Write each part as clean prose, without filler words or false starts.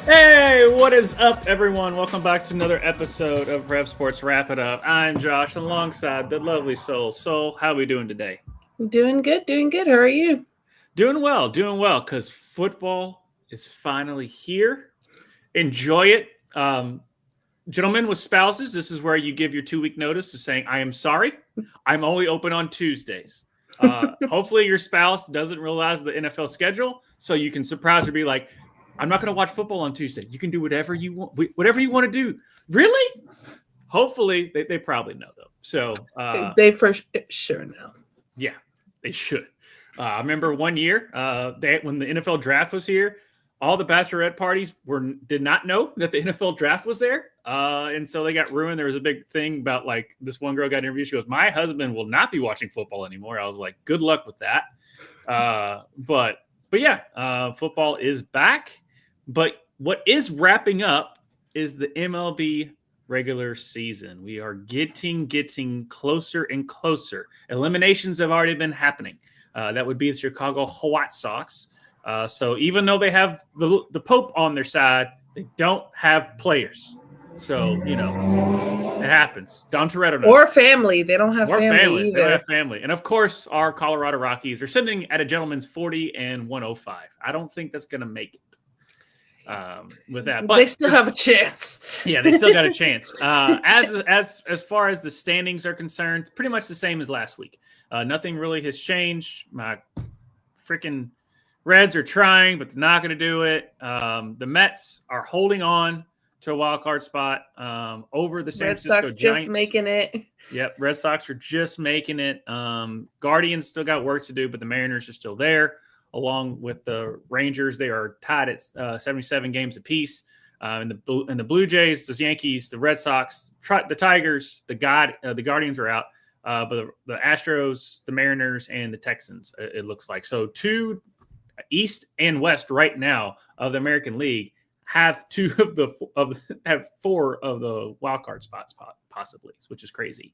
Hey, what is up, everyone? Welcome back to another episode of Rev Sports Wrap It Up. I'm Josh, alongside the lovely Soul. Soul, how are we doing today? Doing good. How are you? Doing well, because football is finally here. Enjoy it. Gentlemen with spouses, this is where you give your 2-week notice of saying, I am sorry. I'm only open on Tuesdays. Hopefully your spouse doesn't realize the NFL schedule, so you can surprise her, be like, I'm not going to watch football on Tuesday. You can do whatever you want to do. Really? Hopefully, they probably know, though. So they for sure know. Yeah, they should. I remember one year when the NFL draft was here, all the bachelorette parties did not know that the NFL draft was there. And so they got ruined. There was a big thing about, like, this one girl got interviewed. She goes, my husband will not be watching football anymore. I was like, good luck with that. But yeah, football is back. But what is wrapping up is the MLB regular season. We are getting closer and closer. Eliminations have already been happening. That would be the Chicago White Sox. So even though they have the Pope on their side, they don't have players. So, it happens. Don Toretto knows. Or family. They don't have family either. They don't have family. And, of course, our Colorado Rockies are sitting at a gentleman's 40-105. I don't think that's going to make it. With that, but they still have a chance. Yeah, they still got a chance. As far as the standings are concerned, pretty much the same as last week. Nothing really has changed. My freaking Reds are trying, but they're not going to do it. The Mets are holding on to a wild card spot over the San Francisco Red Sox Giants. just making it. Yep, Red Sox are just making it. Guardians still got work to do, but the Mariners are still there. Along with the Rangers, they are tied at 77 games apiece. And the Blue Jays, the Yankees, the Red Sox, the Tigers, the Guardians are out. But the Astros, the Mariners, and the Texans, it looks like. So 2 East and West right now of the American League have 4 of the wild card spots possibly, which is crazy.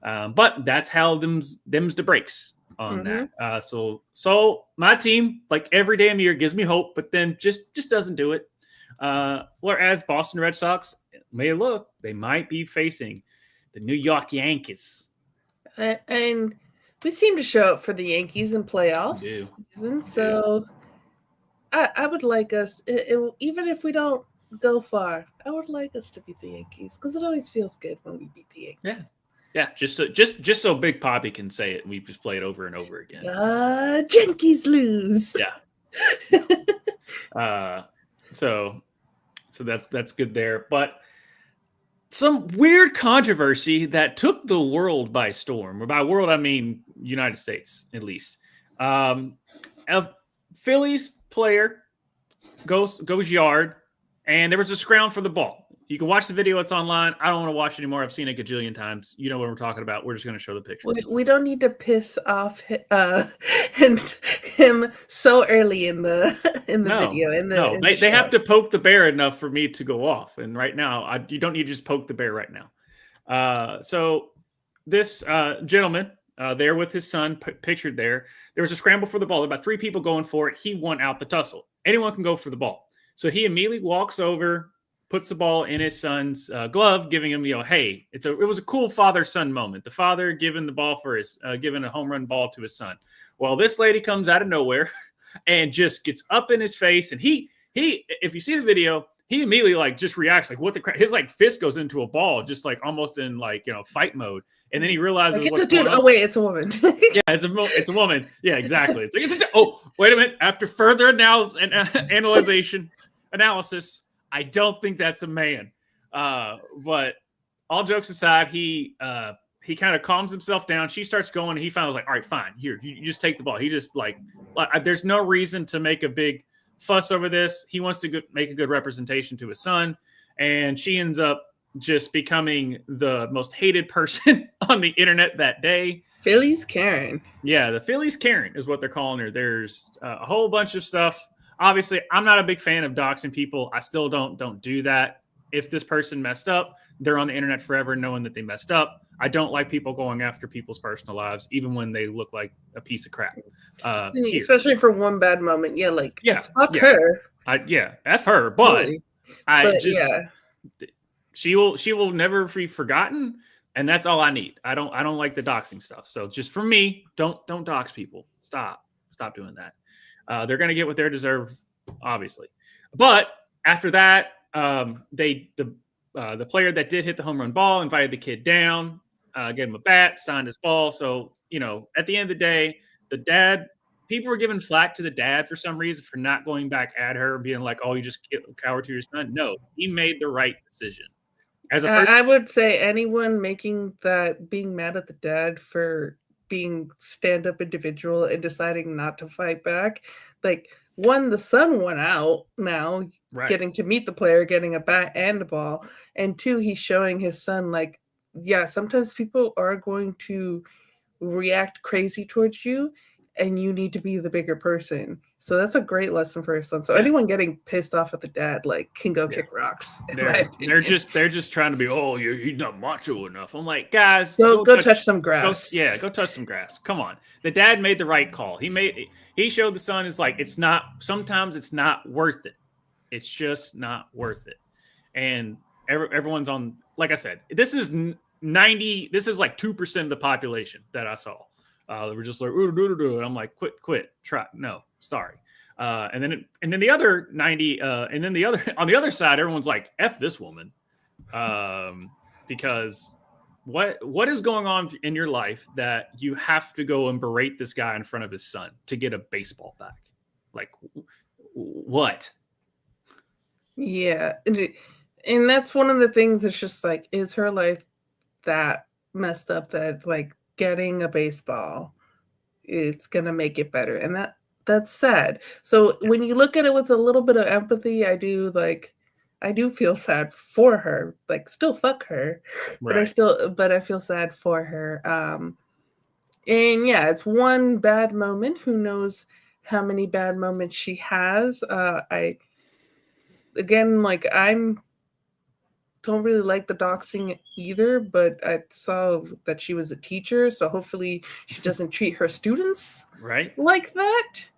But that's how them's the breaks on that. So my team, like every damn year, gives me hope, but then just doesn't do it. Whereas Boston Red Sox they might be facing the New York Yankees. And we seem to show up for the Yankees in playoffs season, so I would like us, even if we don't go far, I would like us to beat the Yankees because it always feels good when we beat the Yankees. Yeah. Yeah, just so Big Poppy can say it, and we just play it over and over again. Yankees lose. Yeah. So that's good there. But some weird controversy that took the world by storm. Or by world, I mean United States, at least. A Phillies player goes yard, and there was a scrounge for the ball. You can watch the video. It's online. I don't want to watch it anymore. I've seen it a gajillion times. You know what we're talking about. We're just going to show the picture. We don't need to piss off him so early in the video. They have to poke the bear enough for me to go off. And right now, you don't need to just poke the bear right now. So this gentleman there with his son, pictured there was a scramble for the ball. About 3 people going for it. He won out the tussle. Anyone can go for the ball. So he immediately walks over, puts the ball in his son's glove, giving him, hey, it was a cool father-son moment. The father giving the ball giving a home run ball to his son. Well, this lady comes out of nowhere and just gets up in his face. And he, if you see the video, he immediately just reacts like, what the crap? His fist goes into a ball, just almost in fight mode. And then And then he realizes it's a dude. Oh wait, it's a woman. Yeah, it's a woman. Yeah, exactly. It's wait a minute. After further analysis, I don't think that's a man. But all jokes aside, he kind of calms himself down. She starts going, and he finally was like, all right, fine. Here, you just take the ball. He just there's no reason to make a big fuss over this. He wants to make a good representation to his son. And she ends up just becoming the most hated person on the internet that day. Phillies Karen. Yeah, the Phillies Karen is what they're calling her. There's a whole bunch of stuff. Obviously, I'm not a big fan of doxing people. I still don't do that. If this person messed up, they're on the internet forever knowing that they messed up. I don't like people going after people's personal lives, even when they look like a piece of crap. Especially for one bad moment. Yeah, fuck her. F her. But But yeah, she will never be forgotten, and that's all I need. I don't like the doxing stuff. So just for me, don't dox people. Stop doing that. They're gonna get what they deserve, obviously. But after that, the player that did hit the home run ball invited the kid down, gave him a bat, signed his ball. So at the end of the day, the dad. People were giving flack to the dad for some reason for not going back at her, being like, "Oh, you just coward to your son." No, he made the right decision. As a person, I would say anyone being mad at the dad for being stand-up individual and deciding not to fight back, like one, the son went out now, right? Getting to meet the player, getting a bat and a ball, and two, he's showing his son like, yeah, sometimes people are going to react crazy towards you, and you need to be the bigger person. So that's a great lesson for his son. So anyone getting pissed off at the dad can go kick rocks. They're just trying to be, oh, he's not macho enough. I'm like, guys, go touch some grass. Go touch some grass. Come on. The dad made the right call. He showed the son is like, sometimes it's not worth it. It's just not worth it. And everyone's on, like I said, this is like 2% of the population that I saw. They were just like, and I'm like, quit, try, no, sorry. And then the other 90, and then on the other side, everyone's like, F this woman, because what is going on in your life that you have to go and berate this guy in front of his son to get a baseball back? Like, what? Yeah, and that's one of the things that's just like, is her life that messed up that like getting a baseball, it's gonna make it better, and that's sad. So when you look at it with a little bit of empathy, I do feel sad for her. Like, still fuck her, right. but I feel sad for her. And yeah, it's one bad moment. Who knows how many bad moments she has? I don't really like the doxing either, but I saw that she was a teacher, so hopefully she doesn't treat her students right like that.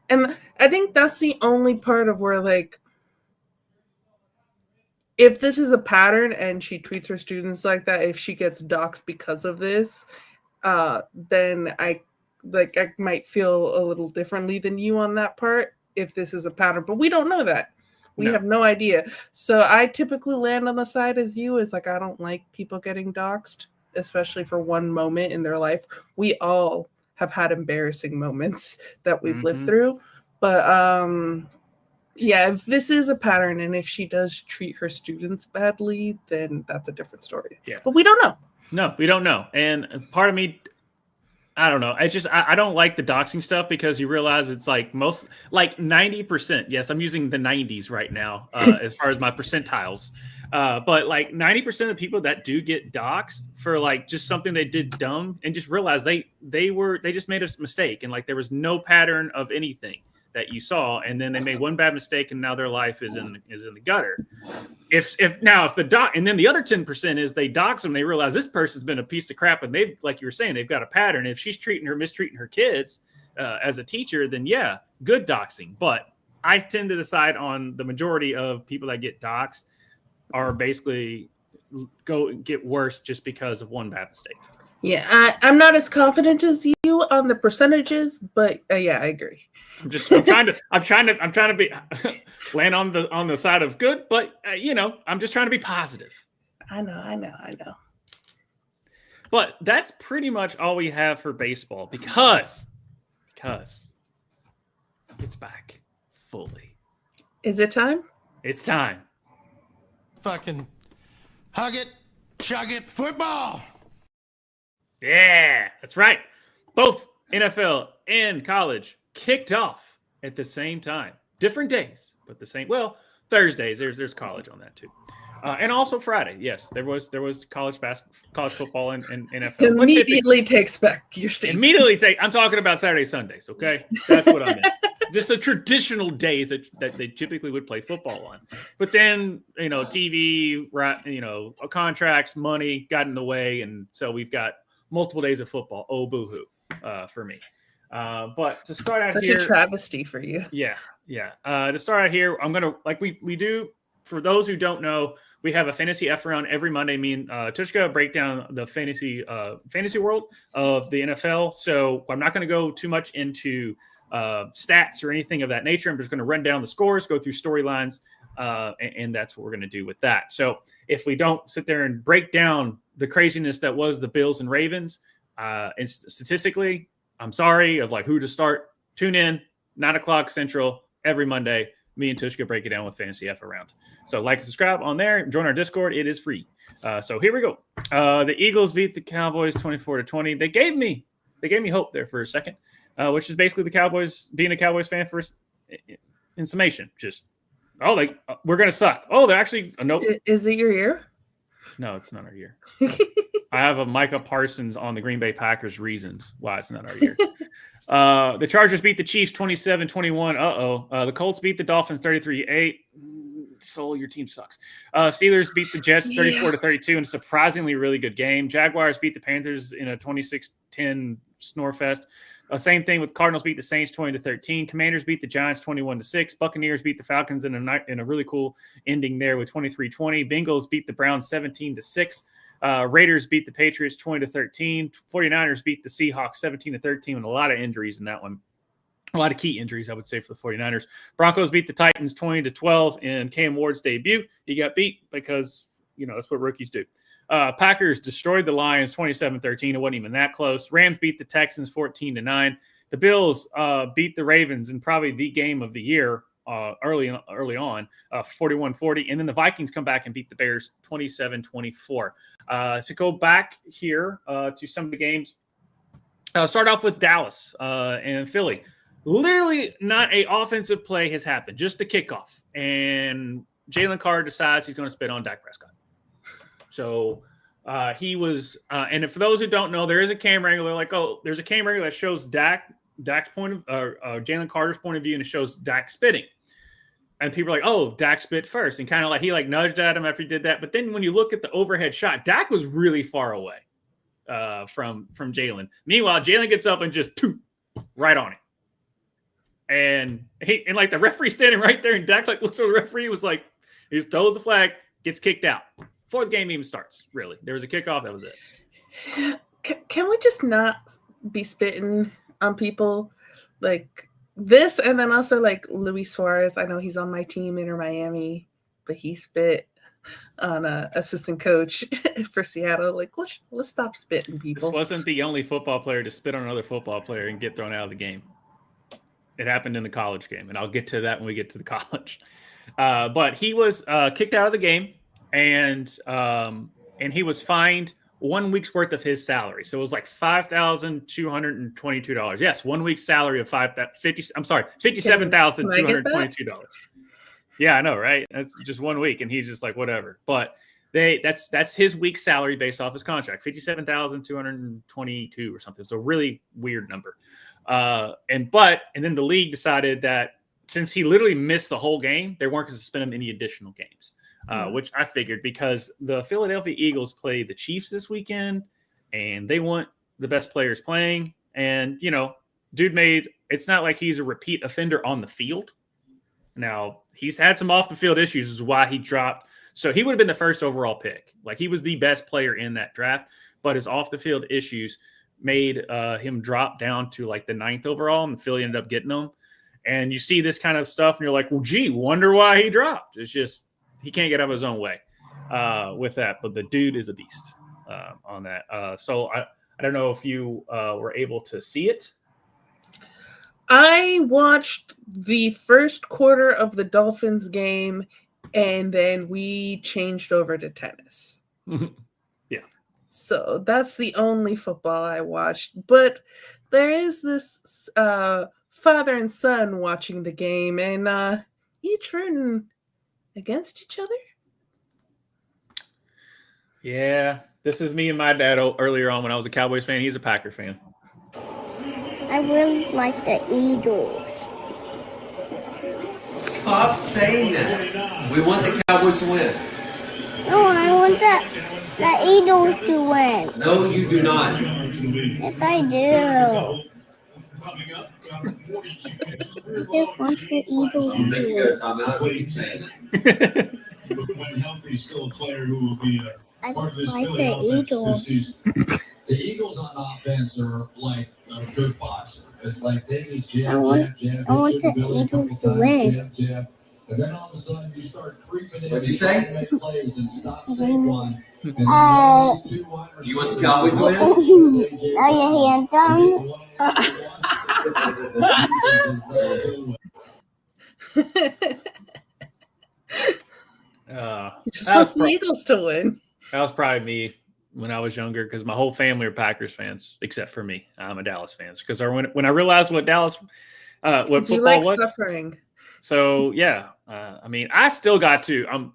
And I think that's the only part of where, like, if this is a pattern and she treats her students like that, if she gets doxed because of this, then I might feel a little differently than you on that part if this is a pattern, but we don't know that. We have no idea. So I typically land on the side as you, is like, I don't like people getting doxed, especially for one moment in their life. We all have had embarrassing moments that we've lived through. But yeah, if this is a pattern and if she does treat her students badly, then that's a different story. Yeah. But we don't know. No, we don't know. And part of me, I don't know. I don't like the doxing stuff because you realize it's like 90%. Yes, I'm using the 90s right now as far as my percentiles. But like 90% of the people that do get doxed for like just something they did dumb and just realize they just made a mistake and like there was no pattern of anything that you saw, and then they made one bad mistake and now their life is in the gutter. And then the other 10% is they dox them, they realize this person's been a piece of crap, and they've, like you were saying, they've got a pattern. If she's mistreating her kids as a teacher, then yeah, good doxing. But I tend to decide on the majority of people that get doxed are basically get worse just because of one bad mistake. Yeah, I'm not as confident as you on the percentages, but yeah, I agree. I'm trying to be land on the side of good, but I'm just trying to be positive. I know. But that's pretty much all we have for baseball because it's back fully. Is it time? It's time. Fucking hug it, chug it, football. Yeah, that's right. Both NFL and college kicked off at the same time. Different days, but the same. Well, Thursdays. There's college on that too, and also Friday. Yes, there was college football and NFL. Immediately takes back your statement. I'm talking about Saturday, Sundays. Okay, that's what I meant. Just the traditional days that they typically would play football on. But then TV, contracts, money got in the way, and so we've got multiple days of football. Oh, boo-hoo for me. But to start out such here, a travesty for you. Yeah. To start out here, I'm gonna, like we do for those who don't know, we have a fantasy F around every Monday. Me and Tushka break down the fantasy world of the NFL. So I'm not going to go too much into stats or anything of that nature. I'm just going to run down the scores, go through storylines, and that's what we're going to do with that. So if we don't sit there and break down the craziness that was the Bills and Ravens, and statistically, I'm sorry, of like who to start. Tune in 9:00 Central every Monday. Me and Tushka break it down with Fantasy F around. So like and subscribe on there. Join our Discord. It is free. So here we go. The Eagles beat the Cowboys 24-20. They gave me hope there for a second, which is basically the Cowboys being a Cowboys fan first in summation. Just we're gonna suck. Oh, they're actually nope. Is it your year? No, it's not our year. I have a Micah Parsons on the Green Bay Packers reasons why it's not our year. The Chargers beat the Chiefs 27-21. The Colts beat the Dolphins 33-8. Soul, your team sucks. Steelers beat the Jets 34-32 in a surprisingly really good game. Jaguars beat the Panthers in a 26-10 snore fest. Same thing with Cardinals beat the Saints 20-13. Commanders beat the Giants 21-6. Buccaneers beat the Falcons in a really cool ending there with 23-20. Bengals beat the Browns 17-6. Raiders beat the Patriots 20-13. 49ers beat the Seahawks 17-13 with a lot of injuries in that one. A lot of key injuries, I would say, for the 49ers. Broncos beat the Titans 20-12 in Cam Ward's debut. He got beat because, that's what rookies do. Packers destroyed the Lions 27-13. It wasn't even that close. Rams beat the Texans 14-9. The Bills beat the Ravens in probably the game of the year early on, 41-40. And then the Vikings come back and beat the Bears 27-24. To go back here to some of the games, start off with Dallas and Philly. Literally not an offensive play has happened, just the kickoff. And Jalen Carter decides he's going to spit on Dak Prescott. So he was, and for those who don't know, there is a camera angle. They're like, there's a camera angle that shows Dak's point of, Jalen Carter's point of view, and it shows Dak spitting. And people are like, Dak spit first, and kind of like he nudged at him after he did that. But then when you look at the overhead shot, Dak was really far away from Jalen. Meanwhile, Jalen gets up and just right on it. And the referee standing right there, and Dak looks at the referee, was like, he just throws the flag, gets kicked out before the game even starts. Really, there was a kickoff. That was it. Can we just not be spitting on people like this? And then also like Luis Suarez. I know he's on my team, Inter Miami, but he spit on a assistant coach for Seattle. Like, let's stop spitting people. This wasn't the only football player to spit on another football player and get thrown out of the game. It happened in the college game, and I'll get to that when we get to the college. But he was kicked out of the game, and he was fined 1 week's worth of his salary. So it was like $5,222. Yes, 1 week's salary of $57,222. Yeah, I know, right? That's just 1 week, and he's just like, whatever. But that's his week's salary based off his contract, $57,222 or something. So really weird number. And then the league decided that since he literally missed the whole game, they weren't going to suspend him any additional games, which I figured because the Philadelphia Eagles play the Chiefs this weekend and they want the best players playing. And, dude it's not like he's a repeat offender on the field. Now, he's had some off the field issues, is why he dropped. So he would have been the first overall pick. Like, he was the best player in that draft, but his off the field issues made him drop down to like the 9th overall, and Philly ended up getting him. And you see this kind of stuff, and you're like, well, gee, wonder why he dropped. It's just he can't get out of his own way with that. But the dude is a beast on that. So I don't know if you were able to see it. I watched the first quarter of the Dolphins game, and then we changed over to tennis. Yeah. So that's the only football I watched. But there is this father and son watching the game, and each rooting against each other. Yeah, this is me and my dad earlier on when I was a Cowboys fan. He's a Packer fan. I really like the Eagles. Stop saying that. We want the Cowboys to win. No, I want the Eagles to win. No, you do not. Yes, I do. I just want the Eagles You to think you win. got a timeout? We keep saying that. when healthy, still a player who will be part of this Philly offense this season. The Eagles on offense are like a good boxer. It's like they just jab, jab, jab. I want the Eagles to win. Jab, jab. And then all of a sudden you start creeping in. What'd you say? Make plays and stop Saquon. And then these two wide receivers. You want the Cowboys to win? Are you handsome? You just want the Eagles to win. That was probably me when I was younger because my whole family are Packers fans, except for me. I'm a Dallas fan. Because when I realized what Dallas, what football like was. Suffering. So, yeah. I mean, I still got to, I'm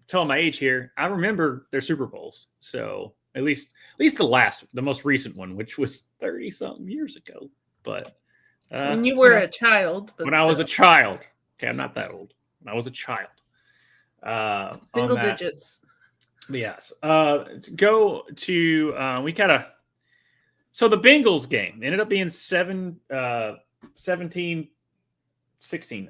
telling my age here, I remember their Super Bowls. So, at least the most recent one, which was 30-something years ago. But when you were a child. But when I was a child. Okay, I'm not that old. When I was a child. Single digits. But yes. Go to so the Bengals game ended up being 17-16,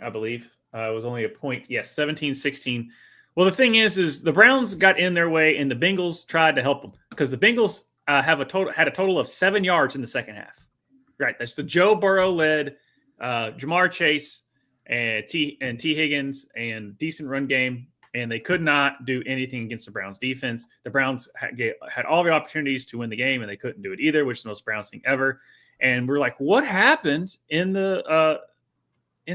I believe. It was only a point. Yes, 17-16. Well, the thing is the Browns got in their way and the Bengals tried to help them because the Bengals had a total of 7 yards in the second half. Right. That's the Joe Burrow led Jamar Chase and T Higgins and decent run game. And they could not do anything against the Browns defense. The Browns had all the opportunities to win the game, and they couldn't do it either, which is the most Browns thing ever. And we're like, what happened in the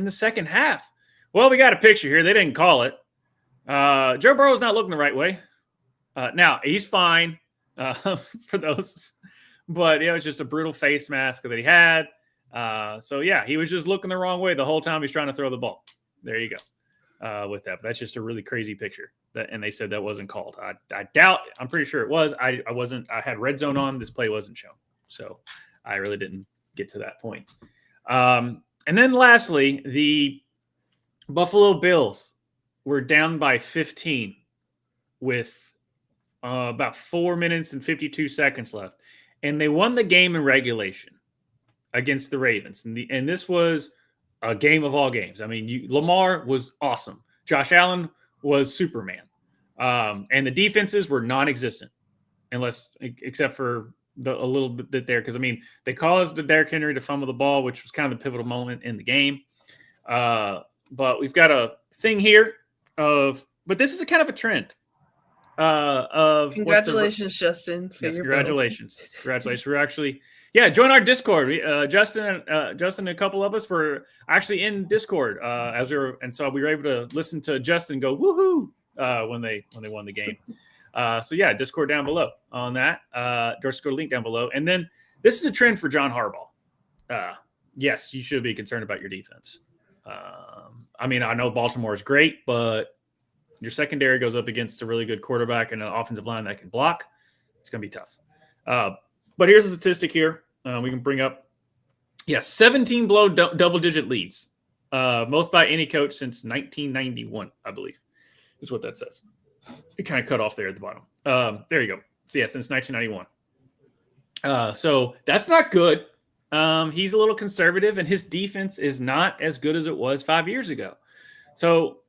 second half? Well, we got a picture here. They didn't call it. Joe Burrow's not looking the right way. Now, he's fine for those. But it was just a brutal face mask that he had. So, yeah, he was just looking the wrong way the whole time he's trying to throw the ball. There you go. With that, but that's just a really crazy picture. And they said that wasn't called. I doubt. I'm pretty sure it was. I wasn't. I had red zone on. This play wasn't shown, so I really didn't get to that point. And then lastly, the Buffalo Bills were down by 15 with about 4 minutes and 52 seconds left, and they won the game in regulation against the Ravens. And this was a game of all games. I mean, Lamar was awesome. Josh Allen was Superman. And the defenses were non-existent, except for a little bit there. Because, I mean, they caused Derrick Henry to fumble the ball, which was kind of the pivotal moment in the game. But we've got a thing here but this is a kind of a trend. Congratulations, Justin. Yes, congratulations. Congratulations. We're actually... Yeah, join our Discord. Justin and a couple of us were actually in Discord so we were able to listen to Justin go woohoo when they won the game. So yeah, Discord down below on that. Discord link down below. And then this is a trend for John Harbaugh. Yes, you should be concerned about your defense. I mean, I know Baltimore is great, but your secondary goes up against a really good quarterback and an offensive line that can block. It's going to be tough. But here's a statistic here. We can bring up, 17 below double-digit leads. Most by any coach since 1991, I believe, is what that says. It kind of cut off there at the bottom. There you go. So, since 1991. So that's not good. He's a little conservative, and his defense is not as good as it was 5 years ago. So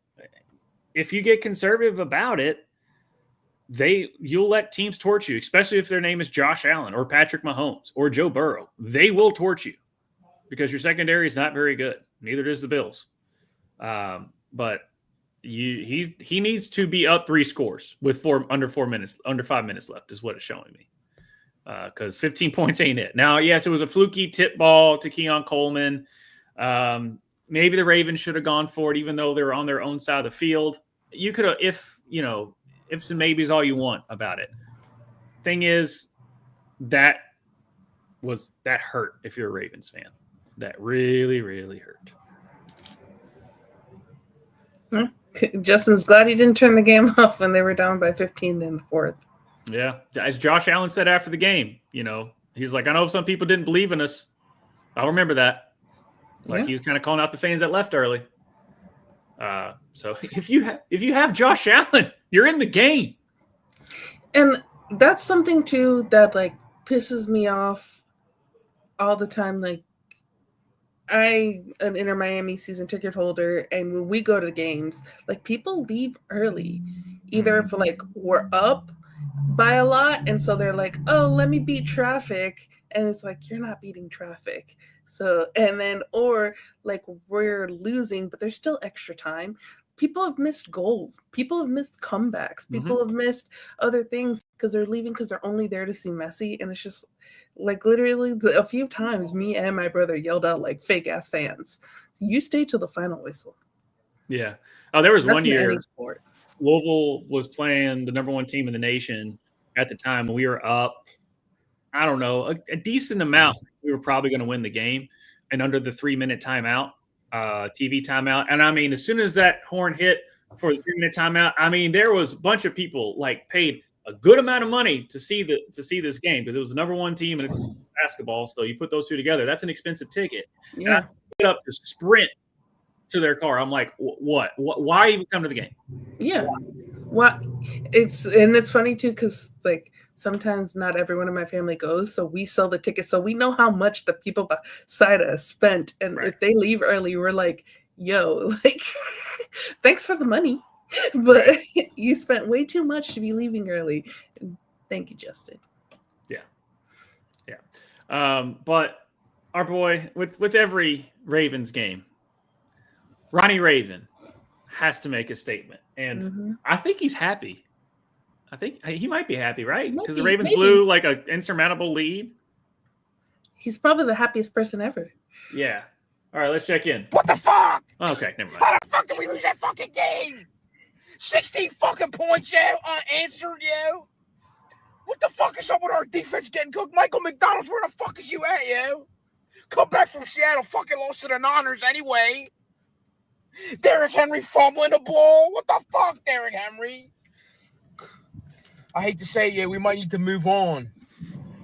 if you get conservative about it, you'll let teams torch you, especially if their name is Josh Allen or Patrick Mahomes or Joe Burrow. They will torch you because your secondary is not very good. Neither does the Bills. But he needs to be up 3 scores with under 5 minutes left is what it's showing me. Because 15 points ain't it. Now, yes, it was a fluky tip ball to Keon Coleman. Maybe the Ravens should have gone for it, even though they were on their own side of the field. You could have, ifs and maybes all you want about it. Thing is, that hurt if you're a Ravens fan. That really, really hurt. Justin's glad he didn't turn the game off when they were down by 15 in the fourth. Yeah. As Josh Allen said after the game, he's like, I know some people didn't believe in us. I'll remember that. He was kind of calling out the fans that left early. So if you have Josh Allen, you're in the game. And that's something too that pisses me off all the time. I'm an Inter Miami season ticket holder, and when we go to the games, people leave early. either if like we're up by a lot, and so they're like, oh, let me beat traffic, and it's like, you're not beating traffic. So, and then, or like we're losing, but there's still extra time. People have missed goals. People have missed comebacks. People have missed other things because they're leaving because they're only there to see Messi. And it's just like literally a few times me and my brother yelled out like fake ass fans, you stay till the final whistle. Yeah. Oh, there was That's one in year any sport. Louisville was playing the number one team in the nation at the time. We were up, I don't know, a decent amount. We were probably going to win the game. And under the 3-minute timeout, TV timeout. And I mean, as soon as that horn hit for the 3-minute timeout, I mean, there was a bunch of people like paid a good amount of money to see this game because it was the number one team and it's basketball. So you put those two together, that's an expensive ticket. Yeah. And I put up to sprint to their car. I'm like, what? Why even come to the game? Yeah. What? It's funny too because like sometimes not everyone in my family goes, so we sell the tickets, so we know how much the people beside us spent, and if they leave early, we're like, yo, like, thanks for the money, but you spent way too much to be leaving early. Thank you, Justin. Yeah. But our boy, with every Ravens game, Ronnie Raven has to make a statement, and I think he's happy. I think he might be happy, right? Because the Ravens blew like an insurmountable lead. He's probably the happiest person ever. Yeah. All right, let's check in. What the fuck? Okay, never mind. How the fuck did we lose that fucking game? 16 fucking points, yo, unanswered, yo. What the fuck is up with our defense getting cooked? Michael McDonald's, where the fuck is you at, yo? Come back from Seattle, fucking lost to the Niners anyway. Derrick Henry fumbling the ball. What the fuck, Derrick Henry? I hate to say, yeah, we might need to move on.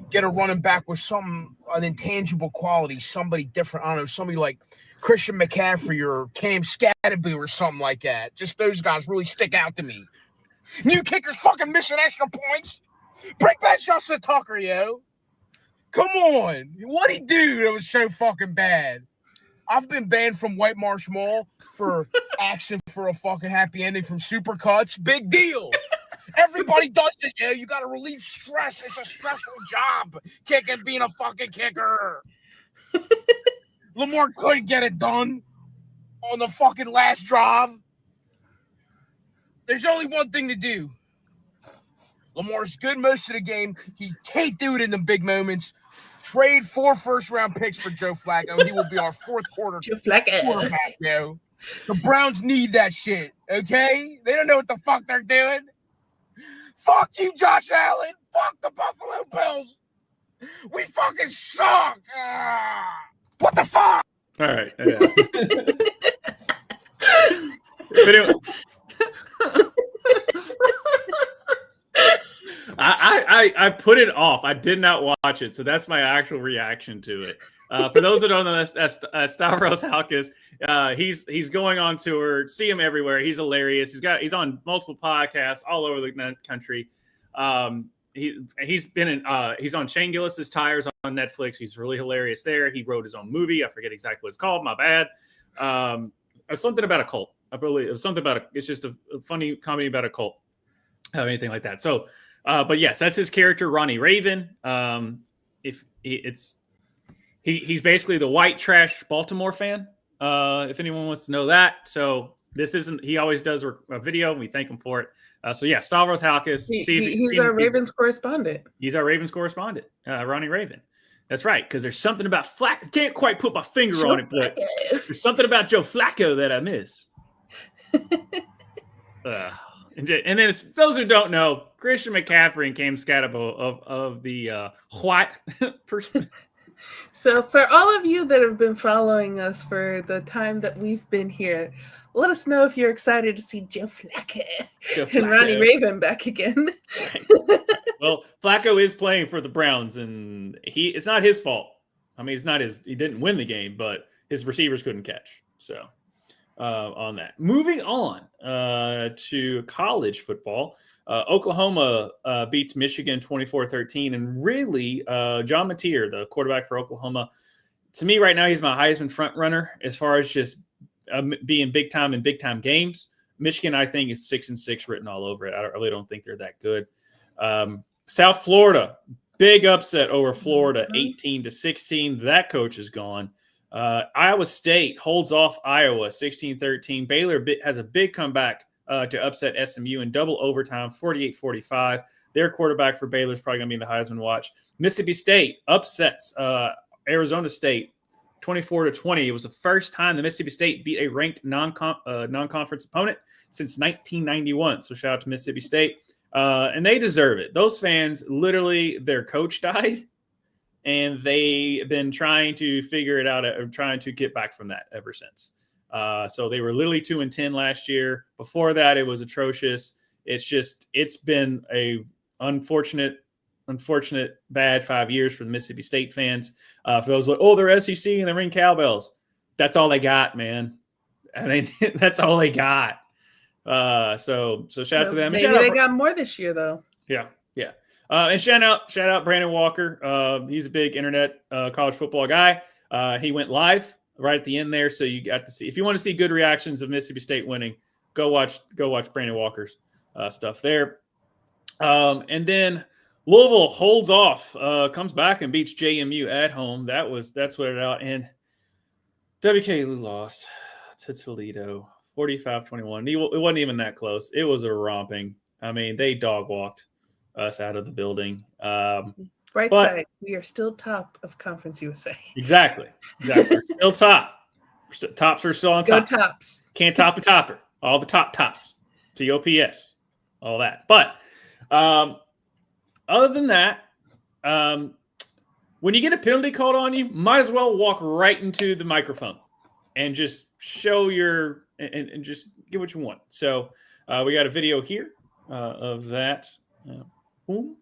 Get a running back with an intangible quality, somebody different. I don't know, somebody like Christian McCaffrey or Cam Scatterboo or something like that. Just those guys really stick out to me. New kickers fucking missing extra points. Bring back Justin Tucker, yo. Come on. What'd he do that was so fucking bad? I've been banned from White Marsh Mall for asking for a fucking happy ending from Supercuts. Big deal. Everybody does it, yo. You got to relieve stress. It's a stressful job, being a fucking kicker. Lamar couldn't get it done on the fucking last drive. There's only one thing to do. Lamar's good most of the game. He can't do it in the big moments. Trade 4 first-round picks for Joe Flacco. He will be our fourth quarter quarterback, yo. The Browns need that shit, okay? They don't know what the fuck they're doing. Fuck you, Josh Allen. Fuck the Buffalo Bills. We fucking suck. What the fuck? All right. Yeah. Anyway, I put it off. I did not watch it, so that's my actual reaction to it. For those that don't know, that's Stavros Halkis. He's going on tour. See him everywhere. He's hilarious. He's on multiple podcasts all over the country. He's on Shane Gillis's Tires on Netflix. He's really hilarious there. He wrote his own movie. I forget exactly what it's called. My bad. Something about a cult. I believe it was something about it's just a funny comedy about a cult. Anything like that. So, but yes, that's his character, Ronnie Raven. He's basically the white trash Baltimore fan. If anyone wants to know that. So this isn't. He always does a video, and we thank him for it. So yeah, Stavros Halkis. He's our Ravens correspondent. He's our Ravens correspondent, Ronnie Raven. That's right, because there's something about Flacco. I can't quite put my finger on it, but there's something about Joe Flacco that I miss. And then, if those who don't know, Christian McCaffrey and Cam Scatterbo of the white person. So for all of you that have been following us for the time that we've been here, let us know if you're excited to see Joe Flacco and Ronnie Raven back again. Right. Well, Flacco is playing for the Browns, and it's not his fault. I mean, he didn't win the game, but his receivers couldn't catch. So on that. Moving on to college football. Oklahoma beats Michigan 24-13, and really John Mateer, the quarterback for Oklahoma, to me right now, he's my Heisman front runner as far as just being big time in big time games. Michigan, I think, is 6-6 written all over it. I really don't think they're that good. South Florida, big upset over Florida, 18-16. That coach is gone. Iowa State holds off Iowa, 16-13. Baylor has a big comeback to upset SMU in double overtime, 48-45. Their quarterback for Baylor is probably going to be in the Heisman watch. Mississippi State upsets Arizona State, 24-20. It was the first time the Mississippi State beat a ranked non-conference opponent since 1991. So shout out to Mississippi State. And they deserve it. Those fans, literally, their coach died, and they've been trying to figure it out, or trying to get back from that ever since. So they were literally 2-10 last year. Before that, it was atrocious. It's been a unfortunate bad 5 years for the Mississippi State fans. For those like, they're SEC and they ring cowbells. That's all they got, man. I mean, that's all they got. So shout out to them. Maybe they got more this year, though. Yeah. And shout out Brandon Walker. He's a big internet college football guy. He went live right at the end there, so you got to see. If you want to see good reactions of Mississippi State winning, go watch Brandon Walker's stuff there. And then Louisville holds off, comes back and beats JMU at home. That's what it out. And WKU lost to Toledo, 45-21. It wasn't even that close. It was a romping. I mean, they dog walked us out of the building. Bright side, we are still top of Conference USA. Exactly. Still top. Tops are still on top. Go Tops. Can't top a topper. All the tops. TOPS. All that. But other than that, when you get a penalty called on you, might as well walk right into the microphone and just show and just get what you want. So we got a video here of that. Boom.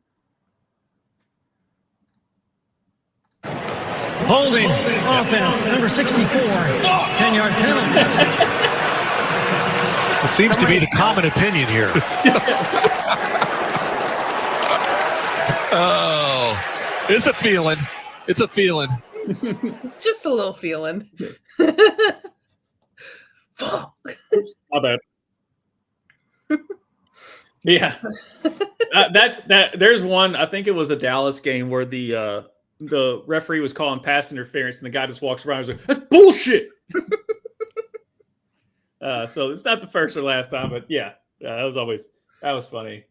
Holding offense, number 64, 10-yard penalty. It seems to be the common opinion here. Oh, it's a feeling. It's a feeling. Just a little feeling. Fuck. Oops, my bad. Yeah. There's one, I think it was a Dallas game where the referee was calling pass interference and the guy just walks around and was like, that's bullshit. So it's not the first or last time, but yeah, that was funny.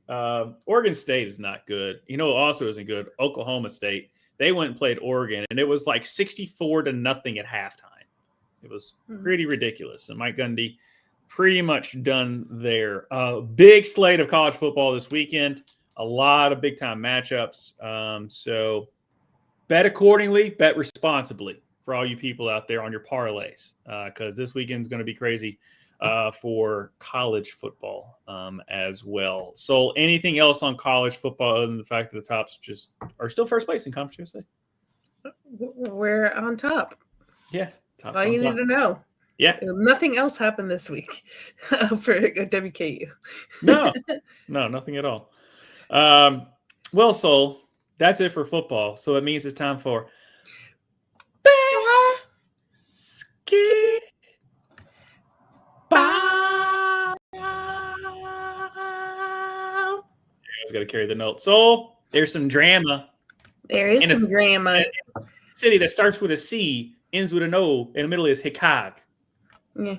Oregon State is not good. You know, also isn't good. Oklahoma State. They went and played Oregon, and it was like 64-0 at halftime. It was pretty ridiculous. And Mike Gundy pretty much done there. Big slate of college football this weekend. A lot of big-time matchups. So bet accordingly, bet responsibly for all you people out there on your parlays, because this weekend's going to be crazy for college football as well. So anything else on college football other than the fact that the Tops just are still first place in Conference USA? We're on top. Yes. That's all you need to know. Yeah. Nothing else happened this week for WKU. No, nothing at all. Well, Sol, that's it for football. So that means it's time for basket. Just got to carry the note. Sol, there's some drama. There is some drama. City that starts with a C, ends with an O, in the middle is Hikag. Yeah.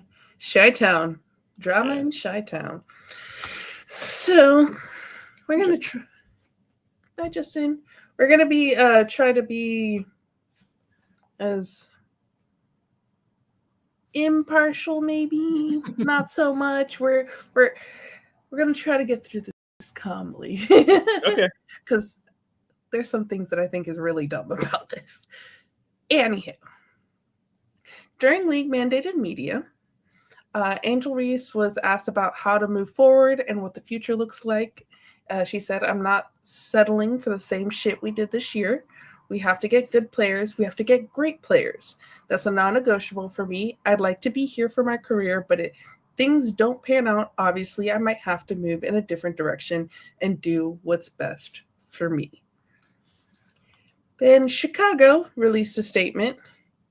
Chi-Town. Drama in Chi-Town. So we're going to try. Hi, Justin. We're going to be try to be as impartial, maybe not so much. We're going to try to get through this calmly. Okay. Because there's some things that I think is really dumb about this. Anywho, during league mandated media, Angel Reese was asked about how to move forward and what the future looks like. She said, I'm not settling for the same shit we did this year. We have to get good players. We have to get great players. That's a non-negotiable for me. I'd like to be here for my career, but if things don't pan out, obviously I might have to move in a different direction and do what's best for me. Then Chicago released a statement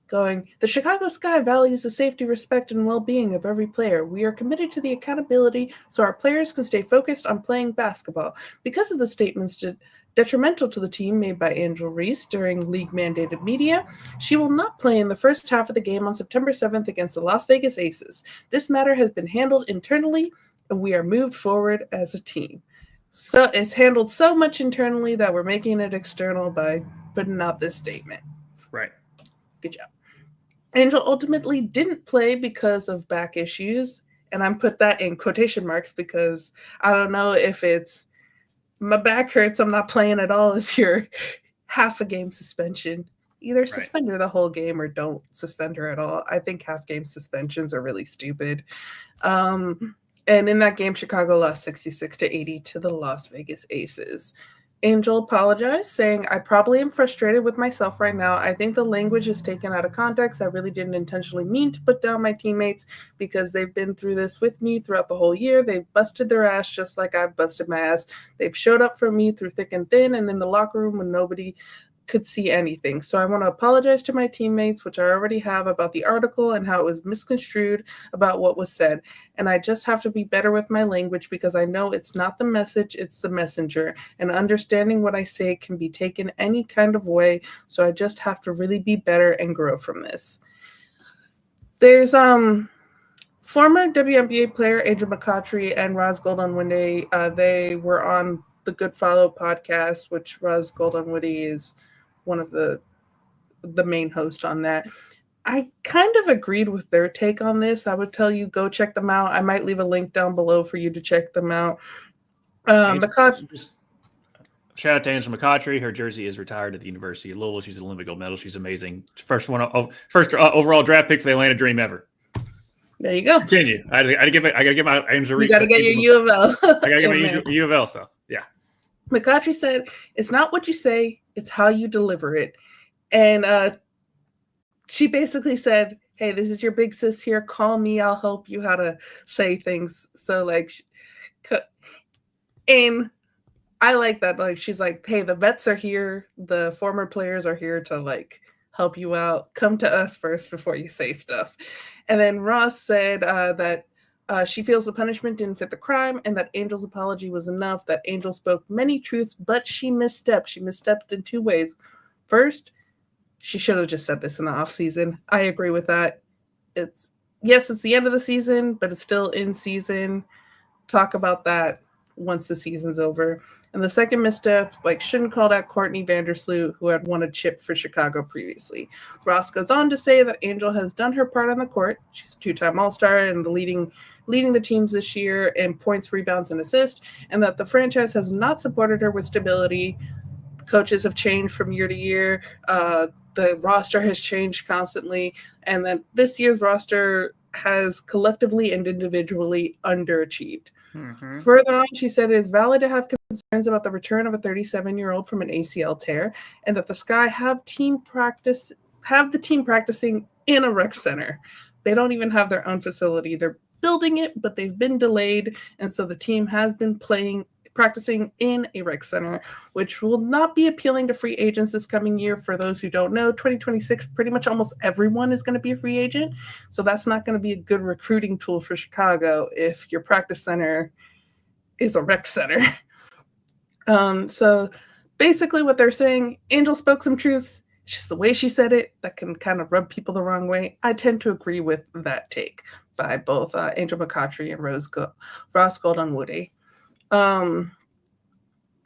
going, the Chicago Sky values the safety, respect, and well-being of every player. We are committed to the accountability so our players can stay focused on playing basketball. Because of the statements detrimental to the team made by Angel Reese during league-mandated media, she will not play in the first half of the game on September 7th against the Las Vegas Aces. This matter has been handled internally, and we are moved forward as a team. So it's handled so much internally that we're making it external by putting out this statement. Right. Good job. Angel ultimately didn't play because of back issues, and I'm put that in quotation marks because I don't know if it's my back hurts, I'm not playing at all. If you're half a game suspension, either suspend her the whole game or don't suspend her at all. I think half game suspensions are really stupid. And in that game, Chicago lost 66-80 to the Las Vegas Aces. Angel apologized, saying, I probably am frustrated with myself right now. I think the language is taken out of context. I really didn't intentionally mean to put down my teammates because they've been through this with me throughout the whole year. They've busted their ass just like I've busted my ass. They've showed up for me through thick and thin and in the locker room when nobody could see anything. So I want to apologize to my teammates, which I already have, about the article and how it was misconstrued about what was said. And I just have to be better with my language because I know it's not the message, it's the messenger. And understanding what I say can be taken any kind of way. So I just have to really be better and grow from this. There's former WNBA player Angel McCoughtry and Roz Golden-Winde. They were on the Good Follow podcast, which Roz Golden-Winde is one of the main hosts on that. I kind of agreed with their take on this. I would tell you, go check them out. I might leave a link down below for you to check them out. Shout out to Angela McCoughtry. Her jersey is retired at the University of Louisville. She's an Olympic gold medal. She's amazing. First overall draft pick for the Atlanta Dream ever. There you go. Continue. I gotta get my Angela. You gotta get your U of L. I gotta get my U of L stuff. Yeah. McCoughtry said, it's not what you say, it's how you deliver it. And she basically said, hey, this is your big sis here. Call me. I'll help you how to say things. So, like, and I like that. Like, she's like, hey, the vets are here. The former players are here to, like, help you out. Come to us first before you say stuff. And then Ross said that she feels the punishment didn't fit the crime and that Angel's apology was enough, that Angel spoke many truths, but she misstepped. She misstepped in two ways. First, she should have just said this in the offseason. I agree with that. It's the end of the season, but it's still in season. Talk about that once the season's over. And the second misstep, shouldn't call out Courtney Vandersloot, who had won a chip for Chicago previously. Ross goes on to say that Angel has done her part on the court. She's a two-time All-Star and leading the teams this year in points, rebounds, and assists, and that the franchise has not supported her with stability. Coaches have changed from year to year. The roster has changed constantly, and that this year's roster has collectively and individually underachieved. Mm-hmm. Further on, she said it is valid to have concerns about the return of a 37-year-old from an ACL tear, and that the Sky have the team practicing in a rec center. They don't even have their own facility. They're building it, but they've been delayed, and so the team has been practicing in a rec center, which will not be appealing to free agents this coming year. For those who don't know, 2026, pretty much almost everyone is going to be a free agent, so that's not going to be a good recruiting tool for Chicago if your practice center is a rec center. So basically what they're saying, Angel spoke some truths. It's just the way she said it that can kind of rub people the wrong way. I tend to agree with that take by both Angel McCoughtry and Ross Golden-Winde.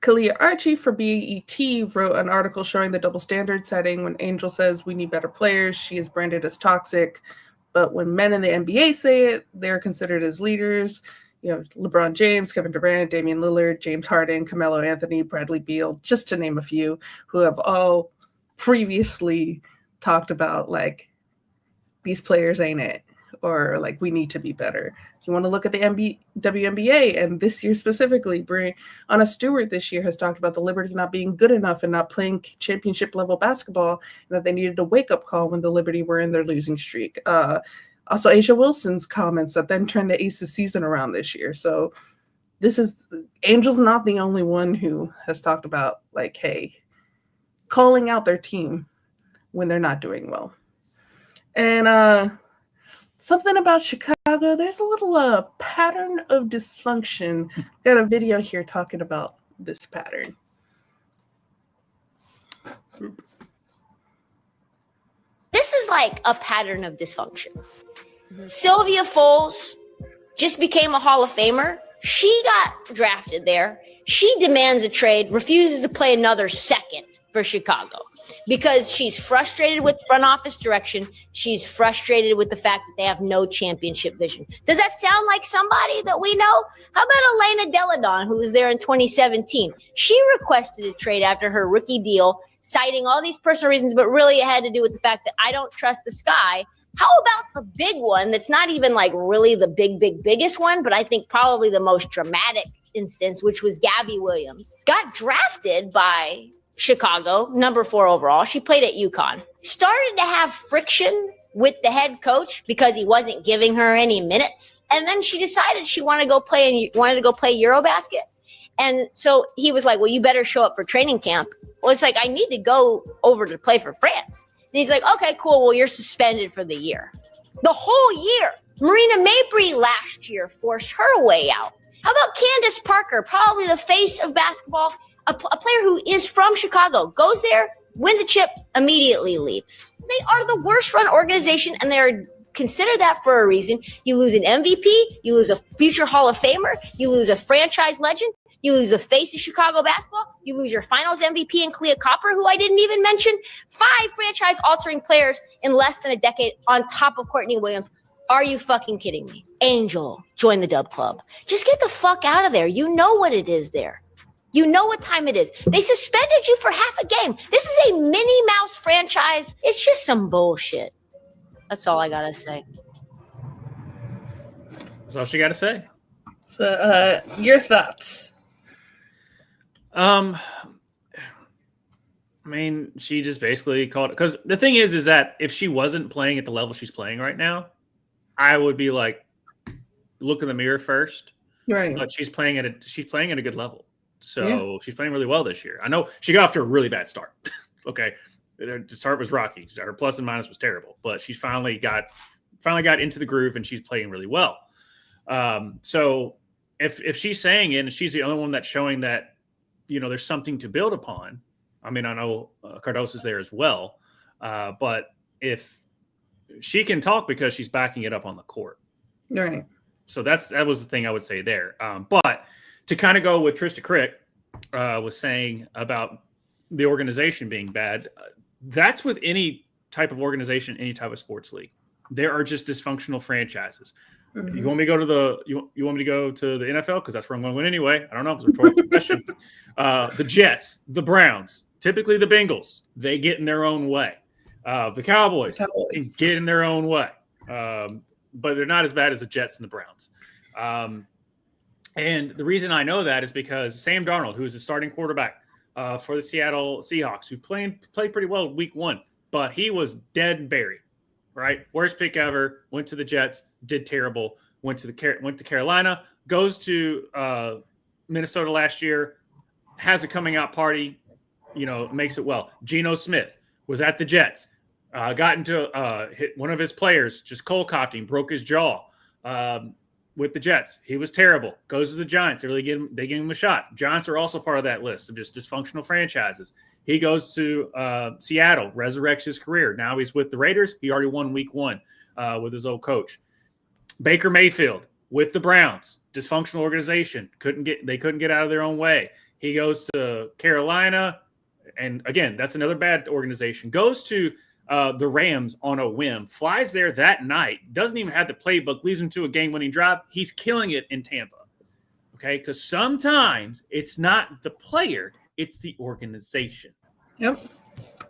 Kalia Archie for BET wrote an article showing the double standard setting. When Angel says we need better players, she is branded as toxic. But when men in the NBA say it, they're considered as leaders. You know, LeBron James, Kevin Durant, Damian Lillard, James Harden, Carmelo Anthony, Bradley Beal, just to name a few, who have all previously talked about, these players ain't it, or, we need to be better. You want to look at the WNBA, and this year specifically, Brianna Stewart this year has talked about the Liberty not being good enough and not playing championship-level basketball, and that they needed a wake-up call when the Liberty were in their losing streak. Also, Asia Wilson's comments that then turned the Aces season around this year. So Angel's not the only one who has talked about, hey, calling out their team when they're not doing well. And something about Chicago, there's a little pattern of dysfunction. Got a video here talking about this pattern. This is like a pattern of dysfunction. Sylvia Foles just became a Hall of Famer. She got drafted there. She demands a trade, refuses to play another second for Chicago because she's frustrated with front office direction. She's frustrated with the fact that they have no championship vision. Does that sound like somebody that we know? How about Elena Deladon, who was there in 2017? She requested a trade after her rookie deal, citing all these personal reasons, but really it had to do with the fact that I don't trust the sky. How about the big one that's not even like really the biggest one, but I think probably the most dramatic instance, which was Gabby Williams, got drafted by Chicago, number 4 overall. She played at UConn, started to have friction with the head coach because he wasn't giving her any minutes. And then she decided she wanted to go play Eurobasket. And so he was like, well, you better show up for training camp. Well, it's like, I need to go over to play for France. And he's like, okay, cool. Well, you're suspended for the year. The whole year. Marina Mabrey last year forced her way out. How about Candace Parker, probably the face of basketball, a player who is from Chicago, goes there, wins a chip, immediately leaves. They are the worst run organization, and they're considered that for a reason. You lose an MVP, you lose a future Hall of Famer, you lose a franchise legend, you lose the face of Chicago basketball. You lose your finals MVP in Clea Copper, who I didn't even mention. 5 franchise-altering players in less than a decade on top of Courtney Williams. Are you fucking kidding me? Angel, join the Dub Club. Just get the fuck out of there. You know what it is there. You know what time it is. They suspended you for half a game. This is a Minnie Mouse franchise. It's just some bullshit. That's all I got to say. That's all she got to say. So, your thoughts? I mean, she just basically called it, because the thing is that if she wasn't playing at the level she's playing right now, I would be like, look in the mirror first. Right. But she's playing at a good level. So she's playing really well this year. I know she got off to a really bad start. Okay. The start was rocky. Her plus and minus was terrible, but she's finally got into the groove and she's playing really well. So if she's saying it and she's the only one that's showing that, there's something to build upon. I mean, I know Cardoso's there as well, but if she can talk because she's backing it up on the court. Right. So that was the thing I would say there. But to kind of go with Trista Crick was saying about the organization being bad, that's with any type of organization, any type of sports league. There are just dysfunctional franchises. Mm-hmm. You want me to go to you want me to go to the NFL because that's where I'm going to win anyway? I don't know. It's a rhetorical question. The Jets, the Browns, typically the Bengals, they get in their own way. The Cowboys get in their own way, but they're not as bad as the Jets and the Browns. And the reason I know that is because Sam Darnold, who is the starting quarterback for the Seattle Seahawks, who played pretty well week 1, but he was dead and buried. Right, worst pick ever. Went to the Jets, did terrible. Went to Carolina, goes to Minnesota last year, has a coming out party, makes it well. Geno Smith was at the Jets, got into hit one of his players, just cold cocked him, broke his jaw with the Jets. He was terrible. Goes to the Giants. They give him a shot. Giants are also part of that list of just dysfunctional franchises. He goes to Seattle, resurrects his career. Now he's with the Raiders. He already won week 1 with his old coach. Baker Mayfield with the Browns, dysfunctional organization. They couldn't get out of their own way. He goes to Carolina, and again, that's another bad organization. Goes to the Rams on a whim, flies there that night, doesn't even have the playbook, leads him to a game-winning drive. He's killing it in Tampa. Okay, because sometimes it's not the player, it's the organization. Yep.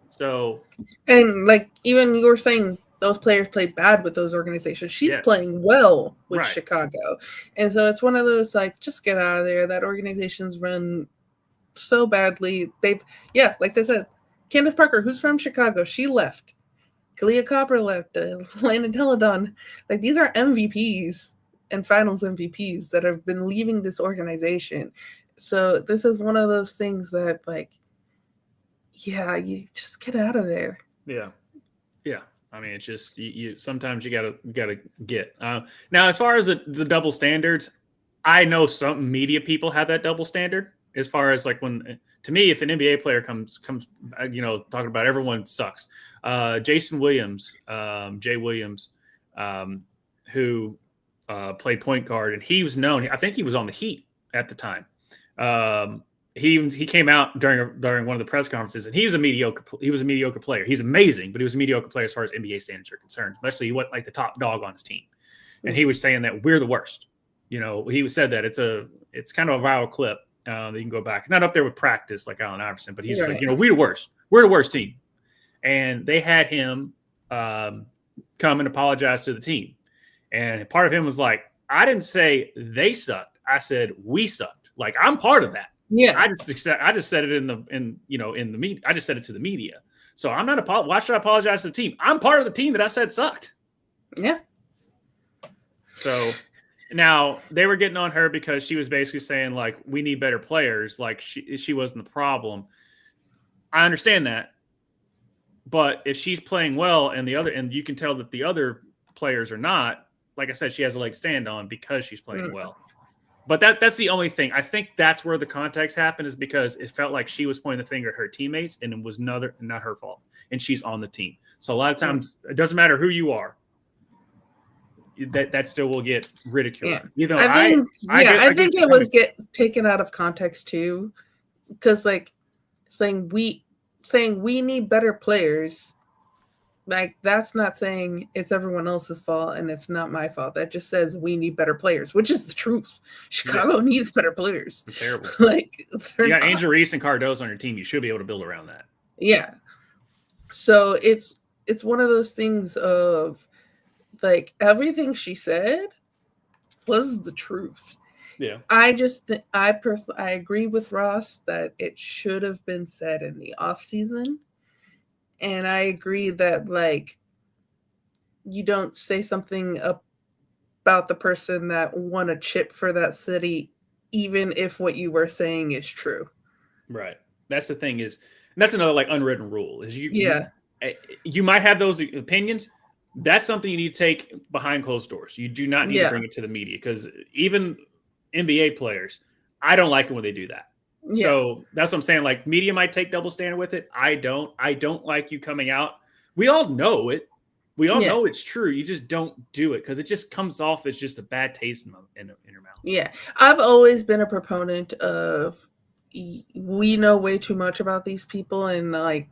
So, and like even you were saying, those players played bad with those organizations. She's playing well with Chicago, and so it's one of those like, just get out of there. That organization's run so badly. Like they said, Candace Parker, who's from Chicago, she left. Clea Copper left. Lana Deladon. Like, these are MVPs and finals MVPs that have been leaving this organization. So this is one of those things that, like, you just get out of there. Yeah. I mean, it's just you sometimes you gotta get. Now, as far as the double standards, I know some media people have that double standard. As far as like when, to me, if an NBA player comes, talking about everyone sucks. Jason Williams, Jay Williams, who played point guard, and he was known. I think he was on the Heat at the time. He came out during one of the press conferences, and he was a mediocre player. He's amazing, but he was a mediocre player as far as NBA standards are concerned. Especially he wasn't like the top dog on his team, and he was saying that we're the worst. He said that it's kind of a viral clip that you can go back. Not up there with practice like Allen Iverson, but he's like, we're the worst. We're the worst team, and they had him come and apologize to the team, and part of him was like, I didn't say they sucked. I said we sucked. Like I'm part of that. Yeah, I just said it in the media. I just said it to the media. So I'm not why should I apologize to the team? I'm part of the team that I said sucked. Yeah. So now they were getting on her because she was basically saying like we need better players. Like she wasn't the problem. I understand that, but if she's playing well and you can tell that the other players are not. Like I said, she has a leg to stand on because she's playing well. But that's the only thing. I think that's where the context happened, is because it felt like she was pointing the finger at her teammates, and it was not her fault. And she's on the team. So a lot of times, it doesn't matter who you are. That still will get ridiculed. Yeah. I think it was taken out of context too, because like saying we need better players. Like that's not saying it's everyone else's fault and it's not my fault. That just says we need better players, which is the truth. Chicago needs better players. It's terrible. Like you got Angel Reese and Cardozo on your team. You should be able to build around that. Yeah. So it's one of those things of like everything she said was the truth. Yeah. I agree with Ross that it should have been said in the off season. And I agree that, like, you don't say something about the person that won a chip for that city, even if what you were saying is true. Right. That's the thing is, and that's another, like, unwritten rule. Is you might have those opinions. That's something you need to take behind closed doors. You do not need to bring it to the media, because even NBA players, I don't like it when they do that. Yeah. So that's what I'm saying. Like media might take double standard with it. I don't like you coming out. We all know it. We all know it's true. You just don't do it because it just comes off as just a bad taste in your mouth. Yeah. I've always been a proponent of we know way too much about these people, and like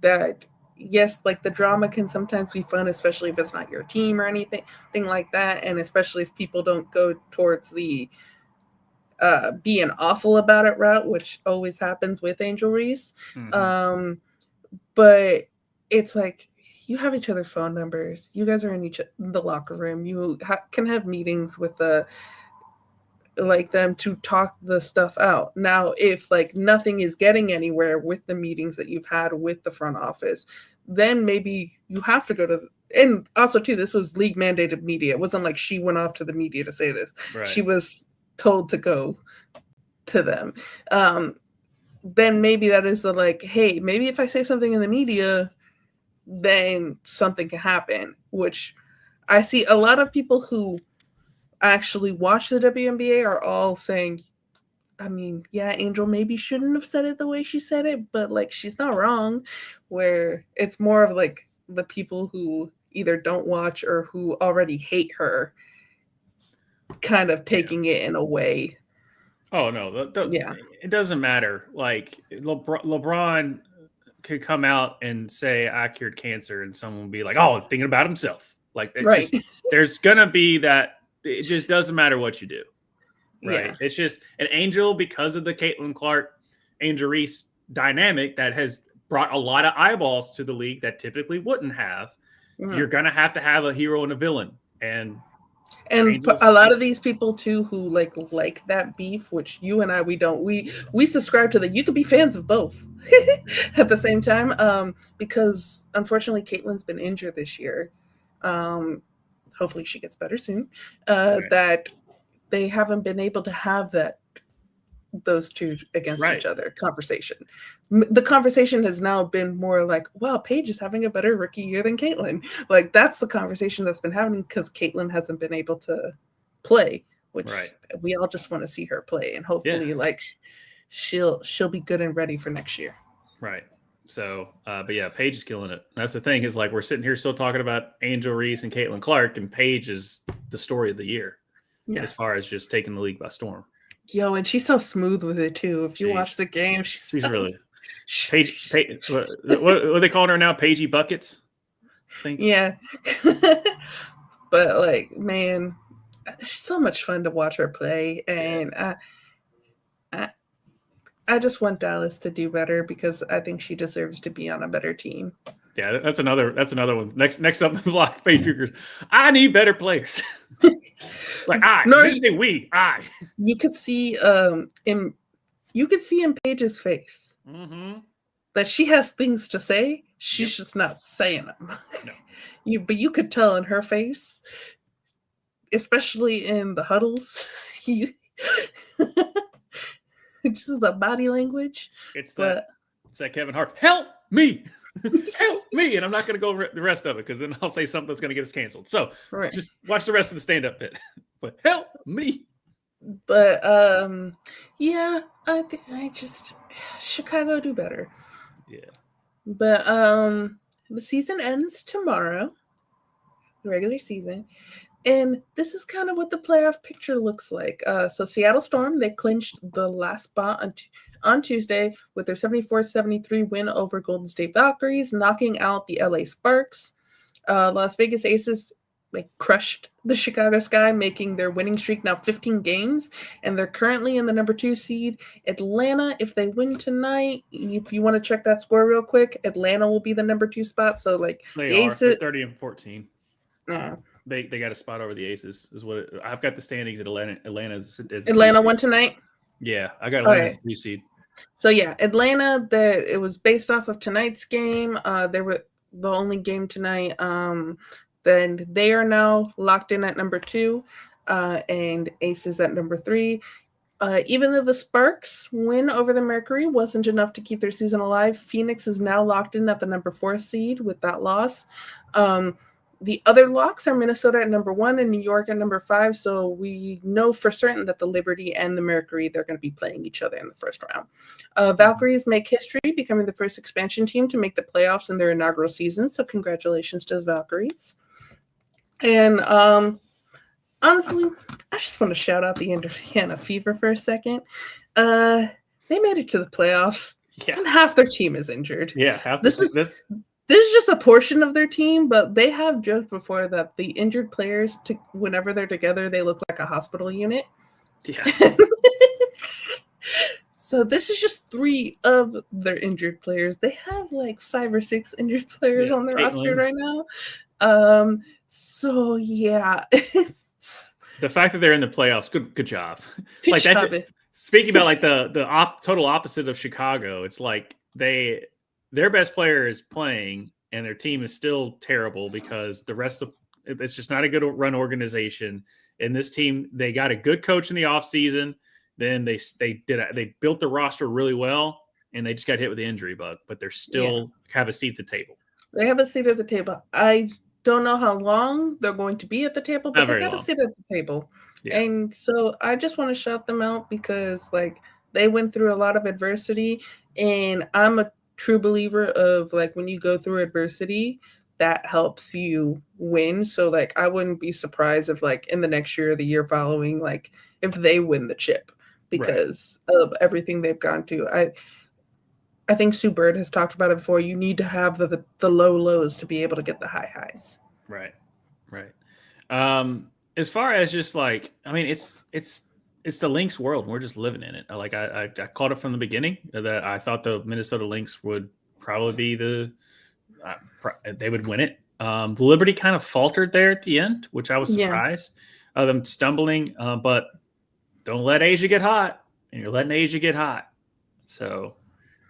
that. Yes, like the drama can sometimes be fun, especially if it's not your team or anything like that. And especially if people don't go towards the being awful about it route, which always happens with Angel Reese. Mm-hmm. But it's like you have each other's phone numbers. You guys are in the locker room. You can have meetings with them to talk the stuff out. Now, if like nothing is getting anywhere with the meetings that you've had with the front office, then maybe you have to go to. And also, too, this was league mandated media. It wasn't like she went off to the media to say this. Right. She was told to go to them. Then maybe that is the like, hey, maybe if I say something in the media, then something can happen, which I see a lot of people who actually watch the WNBA are all saying, I mean, yeah, Angel maybe shouldn't have said it the way she said it, but like she's not wrong. Where it's more of like the people who either don't watch or who already hate her kind of taking it in a way. Oh no, it doesn't matter. Like LeBron could come out and say I cured cancer, and someone would be like, "Oh, thinking about himself." Like, there's gonna be that. It just doesn't matter what you do, right? Yeah. It's just an Angel, because of the Caitlin Clark, Angel Reese dynamic that has brought a lot of eyeballs to the league that typically wouldn't have. Mm-hmm. You're gonna have to have a hero and a villain, and a lot of these people too who like that beef, which you and I we don't. We subscribe to the. You could be fans of both at the same time, because unfortunately Caitlin's been injured this year. Hopefully she gets better soon. That they haven't been able to have that those two against Right. each other conversation. The conversation has now been more like, wow, Paige is having a better rookie year than Caitlin. Like, that's the conversation that's been happening because Caitlin hasn't been able to play, which Right. we all just want to see her play, and hopefully like she'll be good and ready for next year. Right. So, but yeah, Paige is killing it. That's the thing is like we're sitting here still talking about Angel Reese and Caitlin Clark, and Paige is the story of the year as far as just taking the league by storm. Yo, and she's so smooth with it too. If you Jeez. watch the game, she's so, really Paige what are they calling her now? Paigey Buckets, I think. Yeah. But like, man, it's so much fun to watch her play, and I just want Dallas to do better because I think she deserves to be on a better team. Yeah, that's another one. Next up the block, Paige Buchers. I need better players. Like I. You could see in Paige's face that she has things to say. She's just not saying them. No. But you could tell in her face, especially in the huddles. This is the body language. It's that Kevin Hart. Help me. Help me. And I'm not going to go the rest of it because then I'll say something that's going to get us canceled. So just watch the rest of the stand-up bit. But help me. But yeah, I just Chicago do better. Yeah. But the season ends tomorrow, the regular season. And this is kind of what the playoff picture looks like. So Seattle Storm, they clinched the last spot on Tuesday with their 74-73 win over Golden State Valkyries, knocking out the LA Sparks. Las Vegas Aces, they crushed the Chicago Sky, making their winning streak now 15 games, and they're currently in the number 2 seed. Atlanta, if they win tonight, if you want to check that score real quick, Atlanta will be the number 2 spot. So like the Aces, 30-14. They got a spot over the Aces. Is what I've got the standings at Atlanta. Atlanta won tonight. Yeah, I got Atlanta as 2 seed. So yeah, Atlanta. It was based off of tonight's game. They were the only game tonight. Then they are now locked in at number 2, and Aces at number 3. Even though the Sparks win over the Mercury wasn't enough to keep their season alive, Phoenix is now locked in at the number 4 seed with that loss. The other locks are Minnesota at number 1 and New York at number 5. So we know for certain that the Liberty and the Mercury, they're going to be playing each other in the first round. Valkyries make history, becoming the first expansion team to make the playoffs in their inaugural season. So congratulations to the Valkyries. And honestly, I just want to shout out the Indiana Fever for a second. They made it to the playoffs, and half their team is injured. Yeah, This is just a portion of their team, but they have joked before that the injured players, whenever they're together, they look like a hospital unit. Yeah. So this is just 3 of their injured players. They have like 5 or 6 injured players on their roster right now. So yeah. The fact that they're in the playoffs, good job. Like that. Speaking about like the total opposite of Chicago, it's like their best player is playing and their team is still terrible because the rest of it's just not a good run organization. And this team, they got a good coach in the offseason. Then they built the roster really well, and they just got hit with the injury bug, but they're still have a seat at the table. They have a seat at the table. I don't know how long they're going to be at the table, but they got a seat at the table. Yeah. And so I just want to shout them out because like they went through a lot of adversity, and I'm a true believer of like when you go through adversity, that helps you win. So like I wouldn't be surprised if like in the next year or the year following, like if they win the chip because of everything they've gone through. I think Sue Bird has talked about it before. You need to have the low lows to be able to get the high highs. Right. As far as just like, I mean, it's the Lynx world. We're just living in it. Like I called it from the beginning that I thought the Minnesota Lynx would probably be they would win it. The Liberty kind of faltered there at the end, which I was surprised of them stumbling. But don't let Asia get hot, and you're letting Asia get hot. So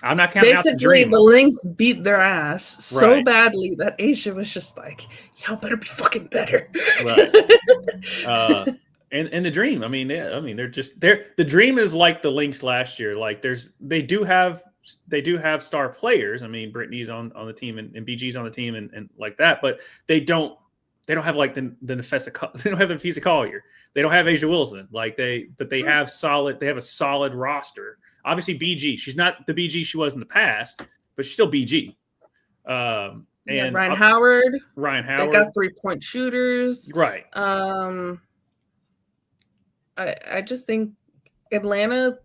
I'm not counting out the dream. Basically, the Lynx beat their ass so badly that Asia was just like, y'all better be fucking better. Right. And the Dream. I mean, yeah, I mean, the Dream is like the Lynx last year. Like they do have star players. I mean, Brittany's on the team and BG's on the team and like that, but they don't have like the Nafessa, they don't have Nafisa Collier. They don't have Asia Wilson. Like they have a solid roster. Obviously BG, she's not the BG she was in the past, but she's still BG. And Ryan Howard. They got 3-point shooters. Right. I just think Atlanta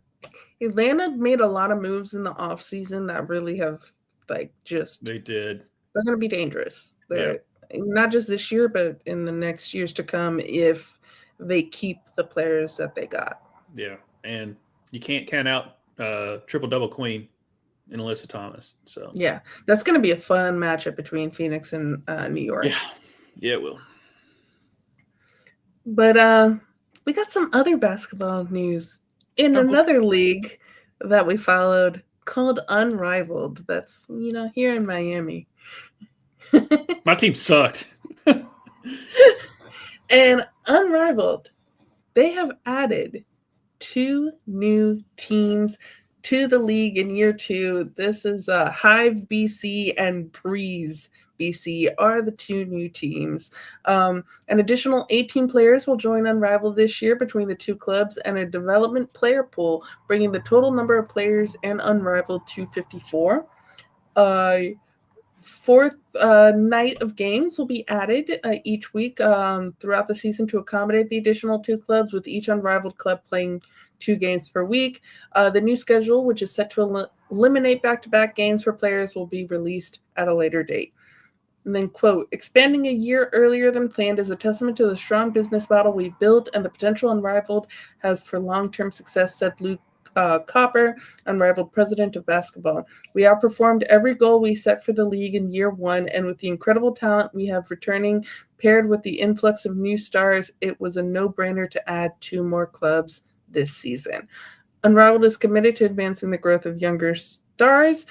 made a lot of moves in the offseason that really have they did. They're going to be dangerous. They're not just this year, but in the next years to come if they keep the players that they got. Yeah, and you can't count out triple-double queen in Alyssa Thomas. So yeah, that's going to be a fun matchup between Phoenix and New York. Yeah, it will. But we got some other basketball news in another league that we followed called Unrivaled. That's, here in Miami. My team sucked. And Unrivaled, they have added 2 new teams to the league in year 2. This is Hive BC and Breeze BC are the 2 new teams. An additional 18 players will join Unrivaled this year between the 2 clubs and a development player pool, bringing the total number of players in Unrivaled to 54. Fourth night of games will be added each week throughout the season to accommodate the additional 2 clubs, with each Unrivaled club playing 2 games per week. The new schedule, which is set to eliminate back-to-back games for players, will be released at a later date. And then, quote, expanding a year earlier than planned is a testament to the strong business model we've built and the potential Unrivaled has for long-term success, said Luke Copper, Unrivaled president of basketball. We outperformed every goal we set for the league in year 1, and with the incredible talent we have returning, paired with the influx of new stars, it was a no-brainer to add 2 more clubs this season. Unrivaled is committed to advancing the growth of younger stars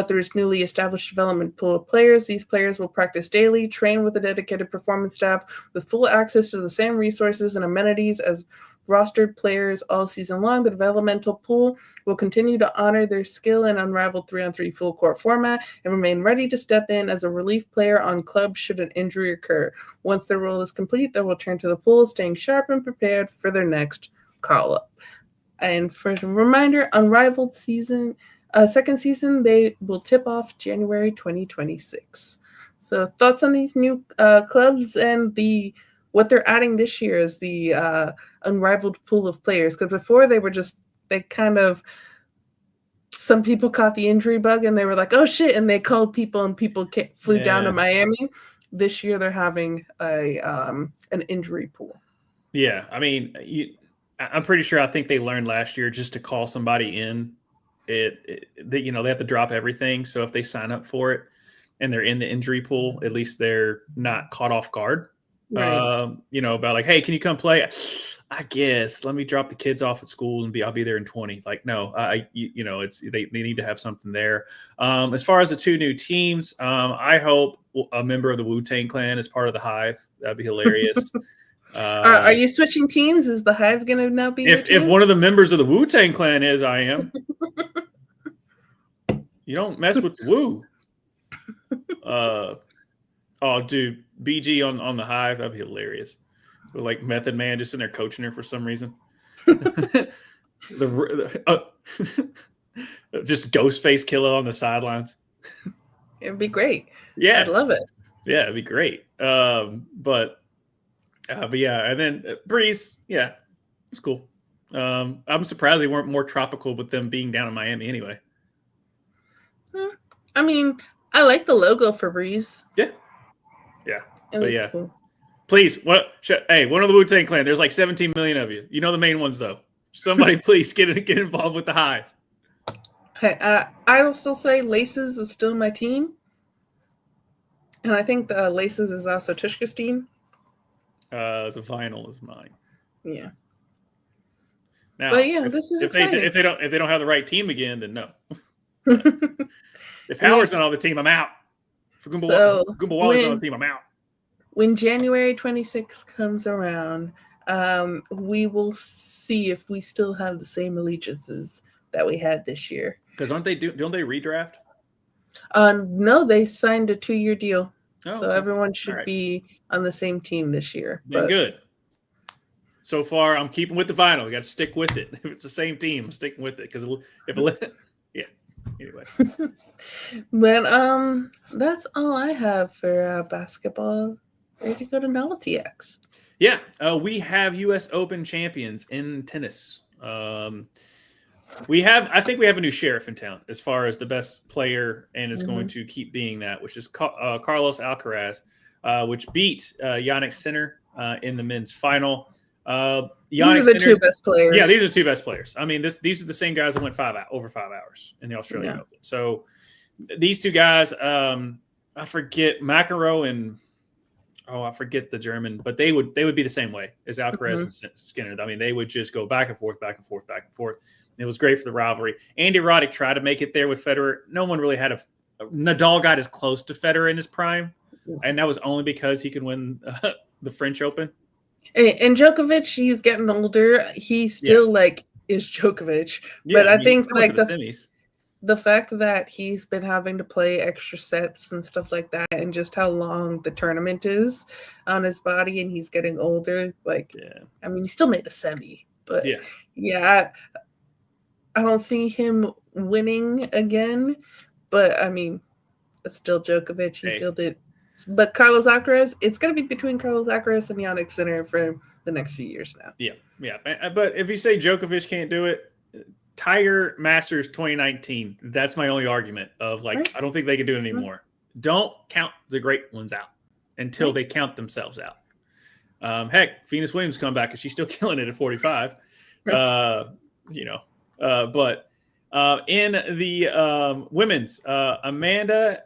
through its newly established development pool of players. These players will practice daily, train with a dedicated performance staff with full access to the same resources and amenities as rostered players all season long. The developmental pool will continue to honor their skill in Unrivaled 3-on-3 full court format and remain ready to step in as a relief player on clubs should an injury occur. Once their role is complete, they will return to the pool, staying sharp and prepared for their next call-up. And for a reminder, Unrivaled second season, they will tip off January 2026. So thoughts on these new clubs and what they're adding this year is the Unrivaled pool of players. Because before some people caught the injury bug and they were like, oh shit, and they called people and people flew down to Miami. This year they're having an injury pool. Yeah, I mean, I'm pretty sure I think they learned last year just to call somebody in. They have to drop everything. So if they sign up for it and they're in the injury pool, at least they're not caught off guard. Right. About like, hey, can you come play? I guess let me drop the kids off at school and I'll be there in 20. Like, no, they need to have something there. As far as the 2 new teams, I hope a member of the Wu-Tang Clan is part of the Hive. That'd be hilarious. Are you switching teams? Is the Hive going to now be? If one of the members of the Wu-Tang Clan is, I am. You don't mess with Wu. Oh, dude, BG on the Hive, that'd be hilarious. With like Method Man just in there coaching her for some reason. Just Ghostface Killer on the sidelines. It'd be great. Yeah, I'd love it. Yeah, it'd be great. But yeah, and then Breeze, yeah, it's cool. I'm surprised they weren't more tropical with them being down in Miami anyway. I mean, I like the logo for Breeze. Yeah. Yeah. But yeah. Cool. Please, hey, one of the Wu-Tang Clan, there's like 17 million of you. You know the main ones, though. Somebody please get involved with the Hive. Hey, I will still say Laces is still my team. And I think the Laces is also Tishka's team. The Vinyl is mine. Yeah. Now, but yeah, this is exciting. If they don't have the right team again, then no. If Howard's not on the team, I'm out. If Goomba Waller's on the team, I'm out. When January 26th comes around, We will see if we still have the same allegiances that we had this year. Because don't they redraft? No, they signed a 2-year deal. Oh, so okay. everyone should right. be on the same team this year. Been good. So far, I'm keeping with the vinyl. We got to stick with it. If it's the same team, I'm sticking with it. Because yeah. Anyway. But that's all I have for basketball. Ready to go to Novelty X. Yeah, we have U.S. Open champions in tennis. I think we have a new sheriff in town as far as the best player, and is going to keep being that, which is Carlos Alcaraz, which beat Yannick Sinner in the men's final. These are the two best players. Yeah, these are the two best players. I mean, these are the same guys that went over 5 hours in the Australian Open. So these two guys, I forget McEnroe and I forget the German, but they would be the same way as Alcaraz and Skinner. I mean, they would just go back and forth, back and forth, back and forth. It was great for the rivalry. Andy Roddick tried to make it there with Federer. No one really had Nadal got as close to Federer in his prime, and that was only because he could win the French Open. And Djokovic, he's getting older. He still is Djokovic, but I think the fact that he's been having to play extra sets and stuff like that, and just how long the tournament is on his body, and he's getting older. I mean, he still made a semi, but I don't see him winning again. But I mean, it's still Djokovic. He still did. But Carlos Alcaraz, it's going to be between Carlos Alcaraz and Yannick Sinner for the next few years now. Yeah. But if you say Djokovic can't do it, Tiger Masters 2019, that's my only argument of I don't think they can do it anymore. Don't count the great ones out until they count themselves out. Heck, Venus Williams come back because she's still killing it at 45. But in the women's, Amanda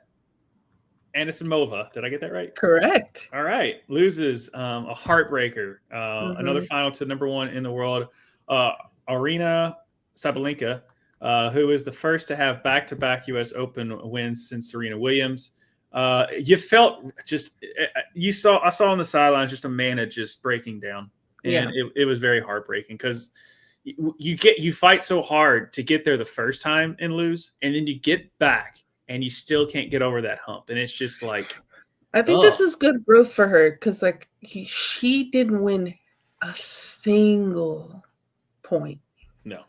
Anisimova, did I get that right? Correct. All right. Loses a heartbreaker. Another final to number 1 in the world, Arina Sabalenka, who is the first to have back-to-back U.S. Open wins since Serena Williams. I saw on the sidelines just Amanda just breaking down, and it was very heartbreaking because you fight so hard to get there the first time and lose, and then you get back and you still can't get over that hump. And it's just I think this is good growth for her because she didn't win a single point. No.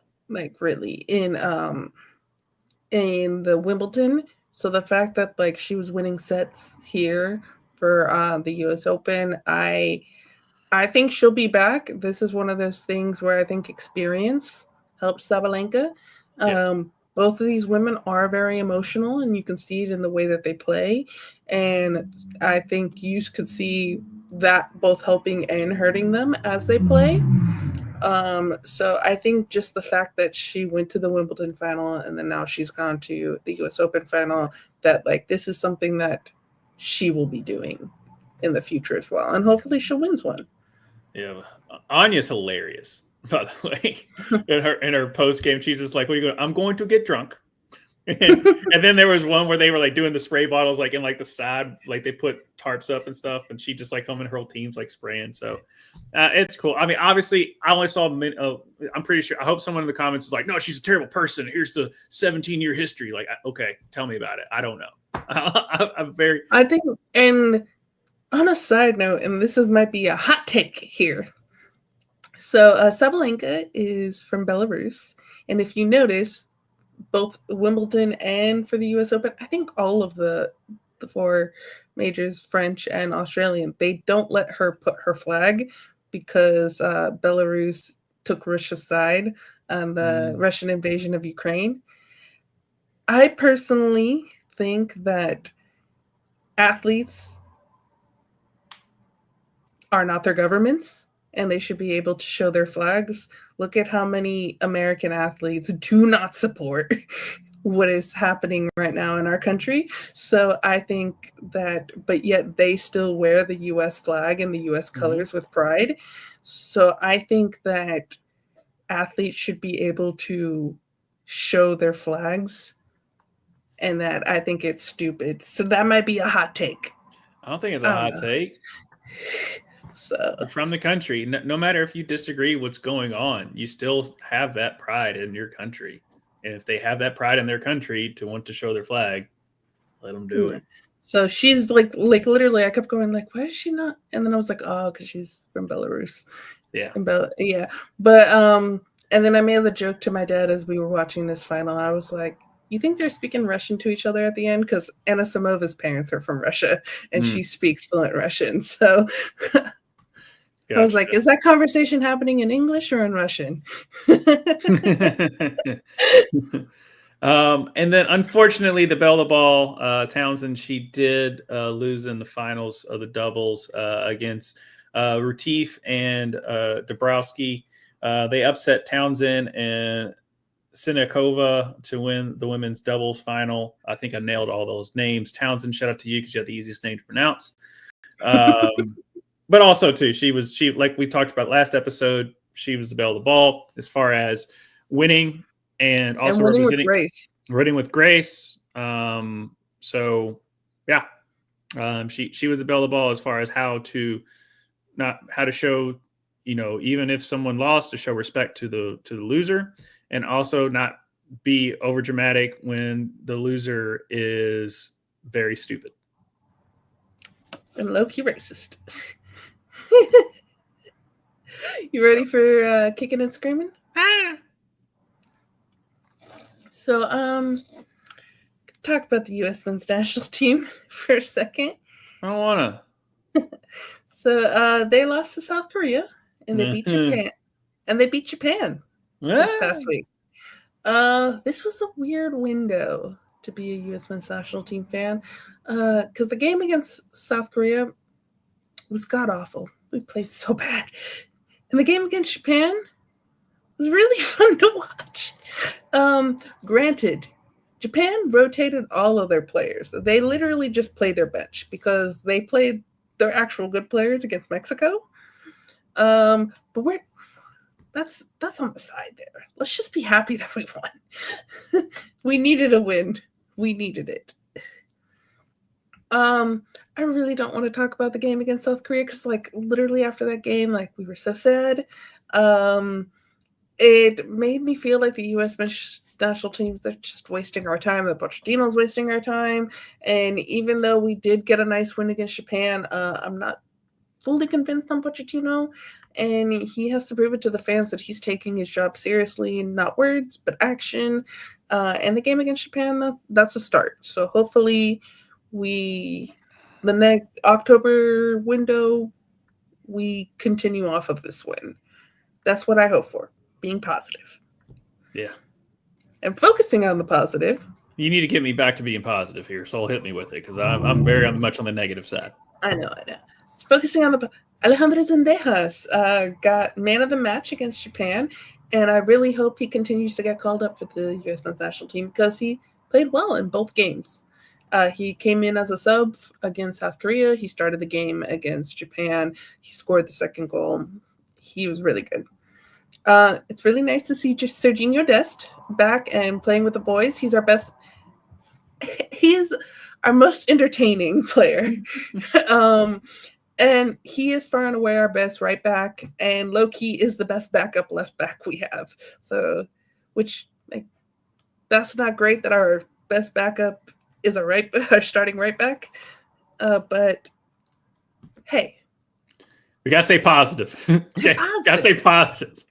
Really in the Wimbledon. So the fact that she was winning sets here for the US Open, I think she'll be back. This is one of those things where I think experience helps Sabalenka. Both of these women are very emotional, and you can see it in the way that they play. And I think you could see that both helping and hurting them as they play. So I think just the fact that she went to the Wimbledon final and then now she's gone to the US Open final, that this is something that she will be doing in the future as well. And hopefully she'll win one. Yeah. Anya's hilarious, by the way. in her post game, she's just like, "What are you going? I'm going to get drunk." and then there was one where they were doing the spray bottles in the side, they put tarps up and stuff, and she just come in her whole team's spraying. So it's cool. I mean, obviously, I only saw I'm pretty sure. I hope someone in the comments is no, she's a terrible person. Here's the 17-year history. Okay, tell me about it. I don't know. I think, and on a side note, and this might be a hot take here. So Sabalenka is from Belarus, and if you notice, both Wimbledon and for the U.S. Open, I think all of the 4 majors, French and Australian, they don't let her put her flag because Belarus took Russia's side on the Russian invasion of Ukraine. I personally think that athletes are not their governments, and they should be able to show their flags. Look at how many American athletes do not support what is happening right now in our country. So I think that, but yet they still wear the U.S. flag and the U.S. colors with pride. So I think that athletes should be able to show their flags, and that I think it's stupid. So that might be a hot take. I don't think it's a hot take. So You're from the country. No matter if you disagree what's going on, you still have that pride in your country. And if they have that pride in their country to want to show their flag, let them do it. So she's like literally, I kept going like, why is she not? And then I was like, oh, because she's from Belarus. Yeah. Yeah. But and then I made the joke to my dad as we were watching this final. I was like, you think they're speaking Russian to each other at the end? Because Anna Samova's parents are from Russia and she speaks fluent Russian. So Gotcha. I was like, is that conversation happening in English or in Russian? And then unfortunately the bell to ball, Townsend, she did lose in the finals of the doubles against Retief and Dabrowski. They upset Townsend and Sinakova to win the women's doubles final. I think I nailed all those names. Townsend, shout out to you because you have the easiest name to pronounce. But also too, she like we talked about last episode, she was the belle of the ball as far as winning and also winning representing with grace. Winning with grace. So yeah, she was the belle of the ball as far as how to show, even if someone lost, to show respect to the loser, and also not be over dramatic when the loser is very stupid and low-key racist. You ready for kicking and screaming? So talk about the U.S. men's national team for a second. I don't want to. So they lost to South Korea and they beat Japan. And they beat Japan this past week. This was a weird window to be a U.S. men's national team fan because the game against South Korea was god-awful. We played so bad. And the game against Japan was really fun to watch. Granted, Japan rotated all of their players. They literally just played their bench because they played their actual good players against Mexico. But that's on the side there. Let's just be happy that we won. We needed a win. We needed it. I really don't want to talk about the game against South Korea because, literally after that game, we were so sad. It made me feel like the U.S. national teams, they're just wasting our time. The Pochettino's wasting our time. And even though we did get a nice win against Japan, I'm not fully convinced on Pochettino. And he has to prove it to the fans that he's taking his job seriously, not words, but action. And the game against Japan, that's a start. So hopefully the next October window, we continue off of this win. That's what I hope for. Being positive. Yeah. And focusing on the positive. You need to get me back to being positive here, so hit me with it because I'm very much on the negative side. I know. It's focusing on the Alejandro Zendejas got man of the match against Japan, and I really hope he continues to get called up for the U.S. men's national team because he played well in both games. He came in as a sub against South Korea. He started the game against Japan. He scored the second goal. He was really good. It's really nice to see Serginho Dest back and playing with the boys. He's our best. He is our most entertaining player. And he is far and away our best right back. And low-key is the best backup left back we have. So, that's not great that our best backup is our starting right back. But, hey. We got to stay positive. Got to stay positive.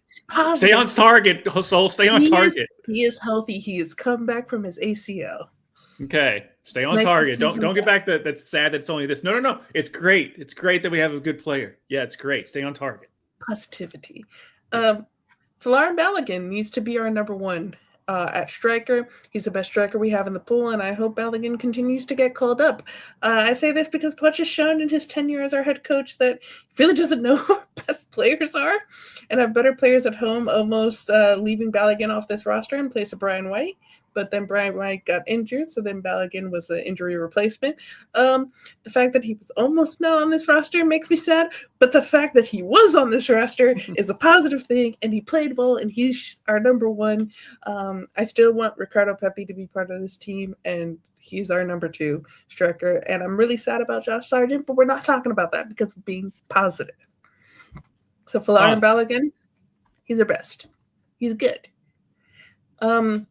Stay on target, Soul. Stay on target. He is healthy. He has come back from his ACL. Okay. Stay on target. Don't get back that's sad that's only this. No. It's great. It's great that we have a good player. Yeah, it's great. Stay on target. Positivity. Falarin Balogun needs to be our number one at striker. He's the best striker we have in the pool, and I hope Balogun continues to get called up. I say this because Poch has shown in his tenure as our head coach that he really doesn't know who our best players are and have better players at home, almost leaving Balogun off this roster in place of Brian White. But then Brian White got injured, so then Balogun was an injury replacement. The fact that he was almost not on this roster makes me sad, but the fact that he was on this roster is a positive thing, and he played well, and he's our number one. I still want Ricardo Pepi to be part of this team, and He's our number 2 striker. And I'm really sad about Josh Sargent, but we're not talking about that because we're being positive. So Folarin Balogun, he's our best. He's good. And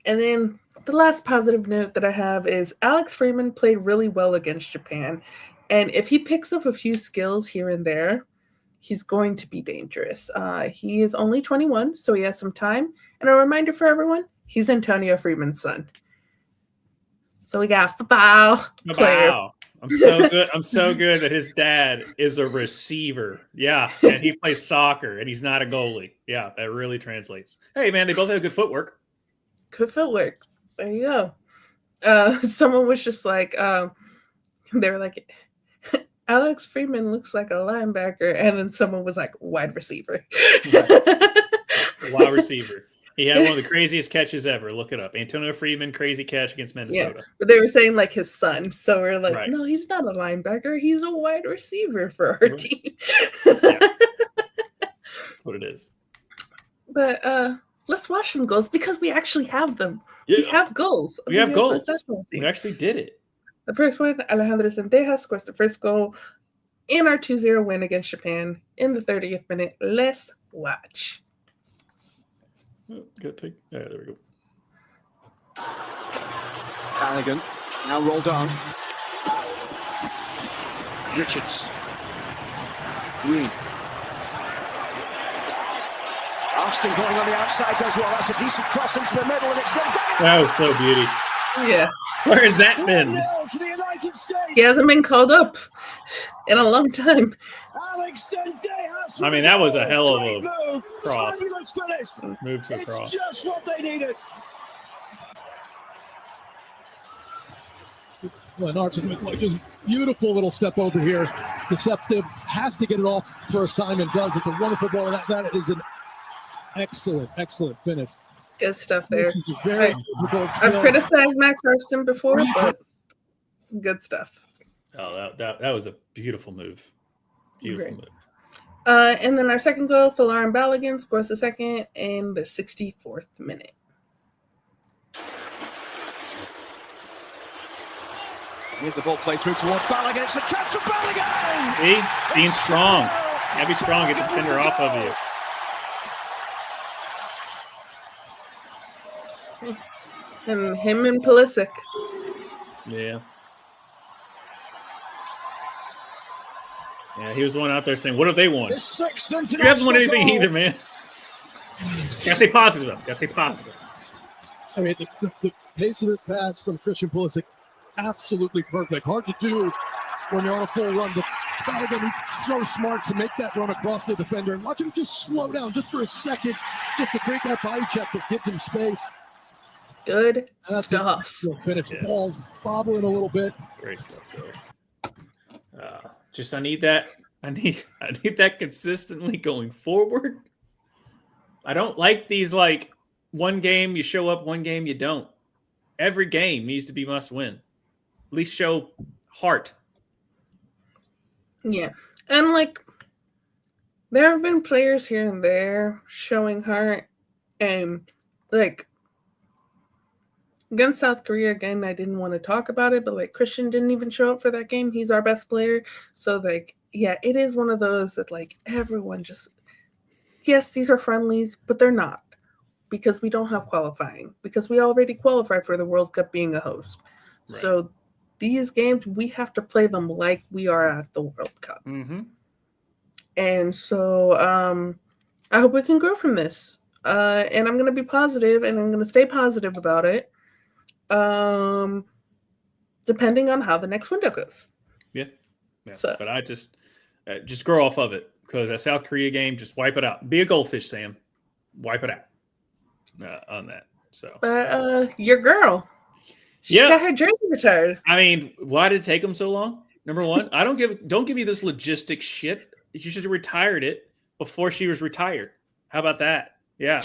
then the last positive note that I have is Alex Freeman played really well against Japan. And if he picks up a few skills here and there, he's going to be dangerous. He is only 21, so he has some time. And a reminder for everyone, he's Antonio Freeman's son. So we got a football player. Wow. I'm so good. I'm so good that his dad is a receiver. Yeah. And he plays soccer and he's not a goalie. Yeah. That really translates. Hey, man, they both have good footwork. Good footwork. There you go. Someone was just like, they were like, Alex Freeman looks like a linebacker. And then someone was like, wide receiver. Wide receiver. He had one of the craziest catches ever. Look it up. Antonio Freeman, crazy catch against Minnesota. Yeah, but they were saying like his son. So we're like, Right. No, he's not a linebacker. He's a wide receiver for our team. Yeah. That's what it is. But let's watch some goals because we actually have them. Yeah. We have goals. We have goals. We actually did it. The first one, Alejandro Sendejas scores the first goal in our 2-0 win against Japan in the 30th minute. Let's watch. Good take. Yeah, there we go. Balogun now rolled on. Richards. Green. Austin going on the outside does well. That's a decent cross into the middle, and it's That was so beauty. Yeah. Where has that been? to the United States. He hasn't been called up in a long time. Alex Sendejas. I mean, that was a hell of a move. cross. Fabulous finish. Move to a It's cross. just what they needed. Larson with like just beautiful little step over here. Deceptive has to get it off first time and does. It's a wonderful ball. That is an excellent finish. Good stuff there. This is a very difficult skill. I've criticized Max Harrison before, but good stuff. Oh, that was a beautiful move. Beautiful move. And then our second goal, Folarin Balogun scores the second in the 64th minute. Here's the ball played through towards Balogun. It's a chance for Balogun. See? Being strong. Gotta be strong. Get the defender off of you. And him and Pulisic. Yeah. Yeah, he was the one out there saying, what have they won? His sixth You haven't won anything goal. either, man. Gotta stay positive, though. Gotta stay positive. I mean, the pace of this pass from Christian Pulisic, absolutely perfect. Hard to do when you're on a full run, but Balogun, he's so smart to make that run across the defender and watch him just slow down just for a second, just to create that body check that gives him space. Good That's stuff. Finish. The ball's bobbling a little bit. Great stuff there. Just I need that consistently going forward. I don't like these like one game you show up, one game you don't. Every game needs to be must win. At least show heart. Yeah. And like there have been players here and there showing heart, and like against South Korea, again, I didn't want to talk about it, but like Christian didn't even show up for that game. He's our best player. So like, yeah, it is one of those that like everyone just, yes, these are friendlies, but they're not because we don't have qualifying, because we already qualified for the World Cup being a host. Right. So these games, we have to play them like we are at the World Cup. Mm-hmm. And so I hope we can grow from this. And I'm going to be positive, and I'm going to stay positive about it. Depending on how the next window goes. Yeah. So, but I just grow off of it, because that South Korea game, just wipe it out. Be a goldfish, Sam. Wipe it out on that. So, but your girl, she got her jersey retired. I mean, why did it take them so long? Number one, don't give me this logistic shit. You should have retired it before she was retired. How about that? Yeah.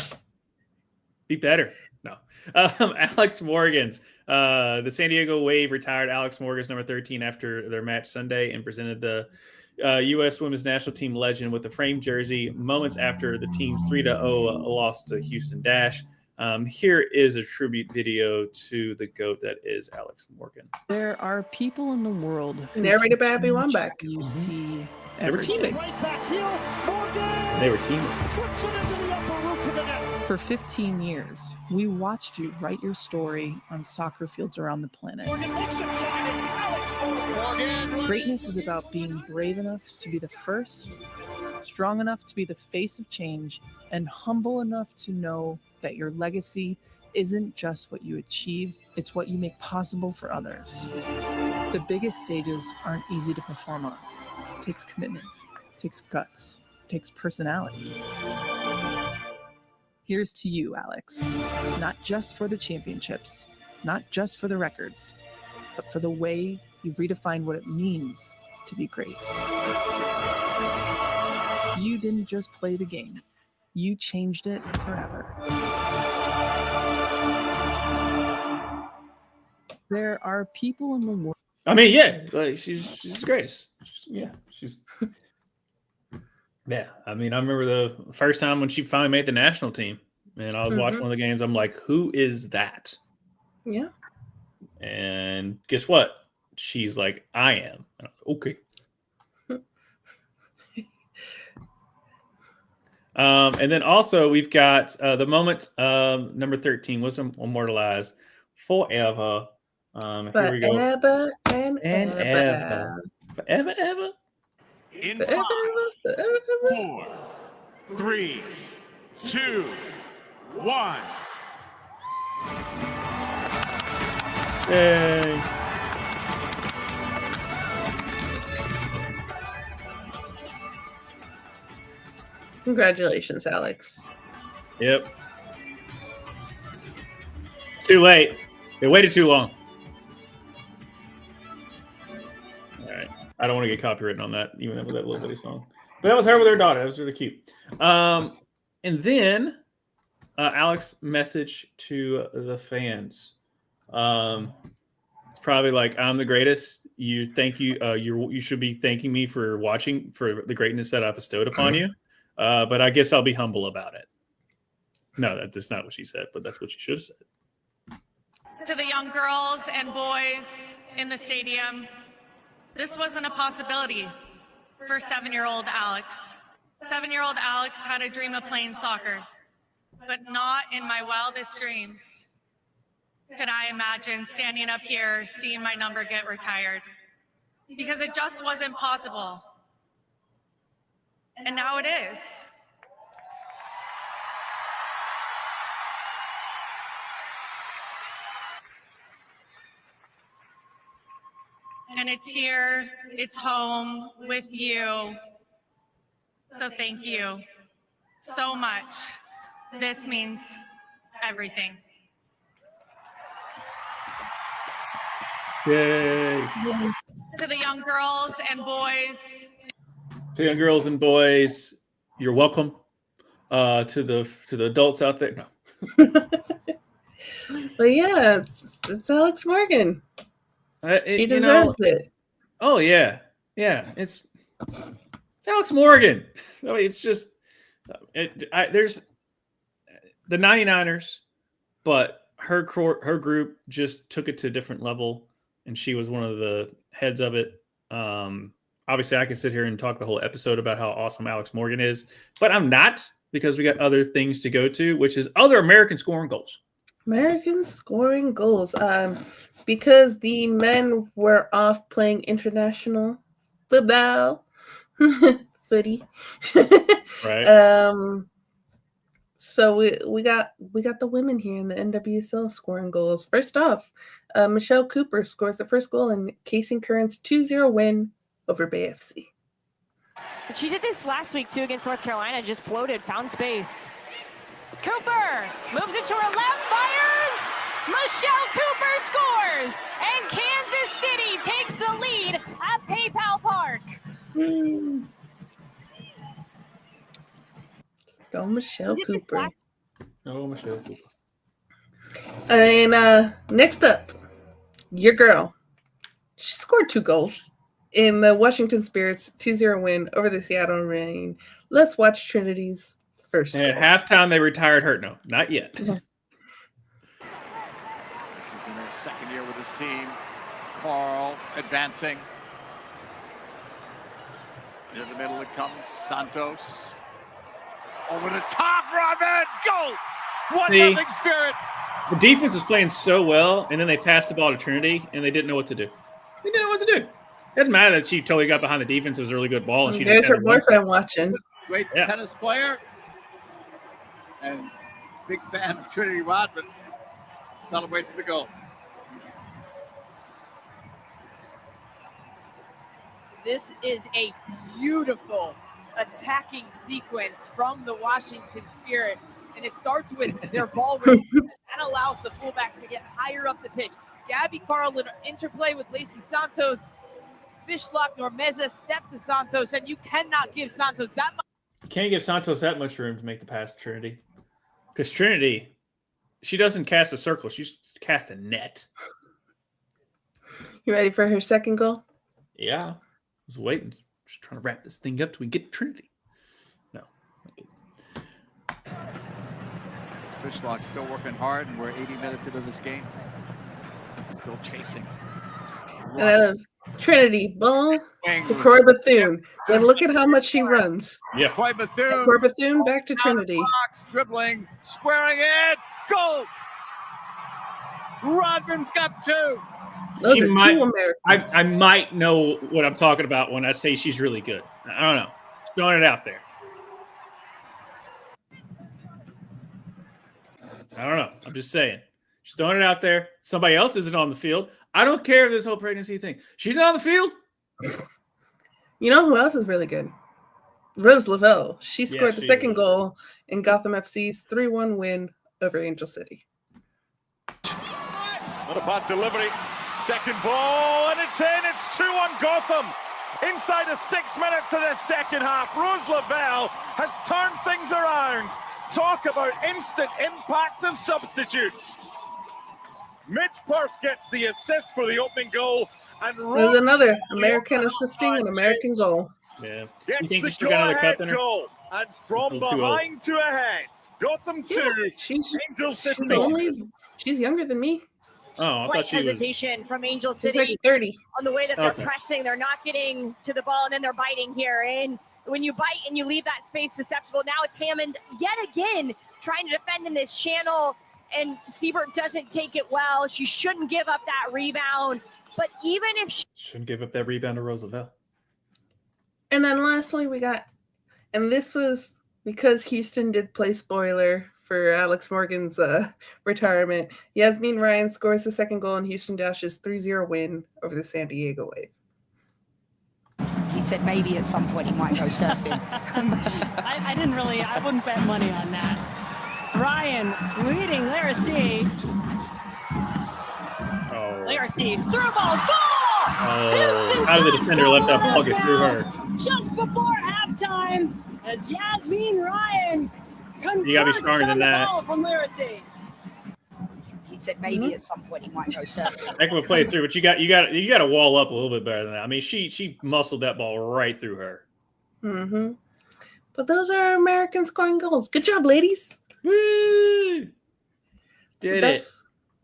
Be better. No. Alex Morgan's. The San Diego Wave retired Alex Morgan's number 13 after their match Sunday and presented the U.S. Women's National Team legend with the framed jersey moments after the team's 3-0 loss to Houston Dash. Here is a tribute video to the GOAT that is Alex Morgan. There are people in the world who Narrated by Abby Wambach. you see They were every day. teammates. They were teammates. For 15 years, we watched you write your story on soccer fields around the planet. Greatness is about being brave enough to be the first, strong enough to be the face of change, and humble enough to know that your legacy isn't just what you achieve, it's what you make possible for others. The biggest stages aren't easy to perform on. It takes commitment, it takes guts, it takes personality. Here's to you, Alex. Not just for the championships, not just for the records, but for the way you've redefined what it means to be great. You didn't just play the game. You changed it forever. There are people in the world. I mean, yeah, like she's the greatest. She's. Yeah, I mean, I remember the first time when she finally made the national team, and I was watching one of the games. I'm like, who is that? Yeah. And guess what? She's like, I am. And I was like, okay. And then also we've got the moment number 13 was immortalized forever. Here we go. Forever and ever. Forever, ever. In Forever, 5, 4, 3, 2, 1. Yay. Congratulations, Alex. Yep. It's too late. They waited too long. All right. I don't want to get copywritten on that, even with that little bitty song. But that was her with her daughter. That was really cute. And then Alex message to the fans. It's probably like, I'm the greatest. You should be thanking me for watching, for the greatness that I bestowed upon you. But I guess I'll be humble about it. No, that's not what she said, but that's what she should have said. To the young girls and boys in the stadium, this wasn't a possibility for 7-year-old Alex. 7-year-old Alex had a dream of playing soccer, but not in my wildest dreams could I imagine standing up here, seeing my number get retired, because it just wasn't possible. And now it is. And it's here, it's home with you. So thank you so much. This means everything. Yay. To the young girls and boys. To young girls and boys, you're welcome. To the adults out there, no. But yeah, it's Alex Morgan. She deserves it. Oh yeah, it's Alex Morgan. I mean, it's just there's the 99ers, but her group just took it to a different level, and she was one of the heads of it. Obviously, I could sit here and talk the whole episode about how awesome Alex Morgan is, but I'm not, because we got other things to go to, which is other American scoring goals. Americans scoring goals. Because the men were off playing international football, footy. Right. So we got the women here in the NWSL scoring goals. First off, Michelle Cooper scores the first goal in Casey Curran's 2-0 win over Bay FC. She did this last week too against North Carolina. Just floated, found space. Cooper moves it to her left, fires. Michelle Cooper scores, and Kansas City takes the lead at PayPal Park. Go Michelle Cooper. Oh, Michelle Cooper. And next up, your girl. She scored 2 goals in the Washington Spirit's 2-0 win over the Seattle Reign. Let's watch Trinity's first And goal. at halftime, they retired her. No, not yet. his team. Carl advancing. Into the middle it comes. Santos. Over the top, Robin! Goal! 1-0 Spirit! The defense was playing so well, and then they passed the ball to Trinity, and they didn't know what to do. They didn't know what to do. It doesn't matter that she totally got behind the defense. It was a really good ball. And she There's her boyfriend watching. Great tennis player. And big fan of Trinity Rodman. Celebrates the goal. This is a beautiful attacking sequence from the Washington Spirit. And it starts with their ball receive. That allows the fullbacks to get higher up the pitch. Gabby Carl in interplay with Lacey Santos. Fishlock Normeza step to Santos, and you cannot give Santos that much. You can't give Santos that much room to make the pass to Trinity. Because Trinity, she doesn't cast a circle. She casts a net. You ready for her second goal? Yeah. I was waiting. Just trying to wrap this thing up till we get Trinity. No. Okay. Fishlock still working hard, and we're 80 minutes into this game. Still chasing. Trinity, ball to Croy Bethune. And look at how much she runs. Yeah. Croy Bethune. Croy Bethune back to Trinity. Box, dribbling, squaring it. Goal! Rodman's got 2. Those are 2 Americans. I might know what I'm talking about when I say she's really good. I don't know. Just throwing it out there. I don't know. I'm just saying. She's throwing it out there. Somebody else isn't on the field. I don't care if this whole pregnancy thing. She's not on the field. You know who else is really good? Rose Lavelle. She scored the second goal in Gotham FC's 3-1 win over Angel City. What about delivery? Second ball, and it's in. It's 2-1 Gotham. Inside of 6 minutes of the second half, Rose Lavelle has turned things around. Talk about instant impact of substitutes. Mitch Purse gets the assist for the opening goal. And there's another American assisting an American goal. Yeah. Gets You think the go-ahead goal. And from Too behind to ahead. Gotham 2, Angel City. She's younger than me. Oh, I Slight thought she was. hesitation from Angel She's City like 30. on the way that they're Okay. pressing. They're not getting to the ball, and then they're biting here. And when you bite and you leave that space susceptible, now it's Hammond yet again trying to defend in this channel, and Siebert doesn't take it well. She shouldn't give up that rebound, but even if she Shouldn't give up that rebound to Roosevelt. And then lastly, we got, and this was because Houston did play spoiler for Alex Morgan's retirement. Yasmin Ryan scores the second goal in Houston Dash's 3-0 win over the San Diego Wave. He said maybe at some point he might go surfing. I wouldn't bet money on that. Ryan leading Laracy. Oh. Laracy, through ball, goal! Oh, how did the defender let that ball get through her? Just before halftime, as Yasmin Ryan converts You gotta be stronger on than the that. ball from Laracy. He said maybe at some point he might go surfing. Heck of a play through, but you got to wall up a little bit better than that. I mean, she muscled that ball right through her. Mm-hmm. But those are American scoring goals. Good job, ladies. Woo! That's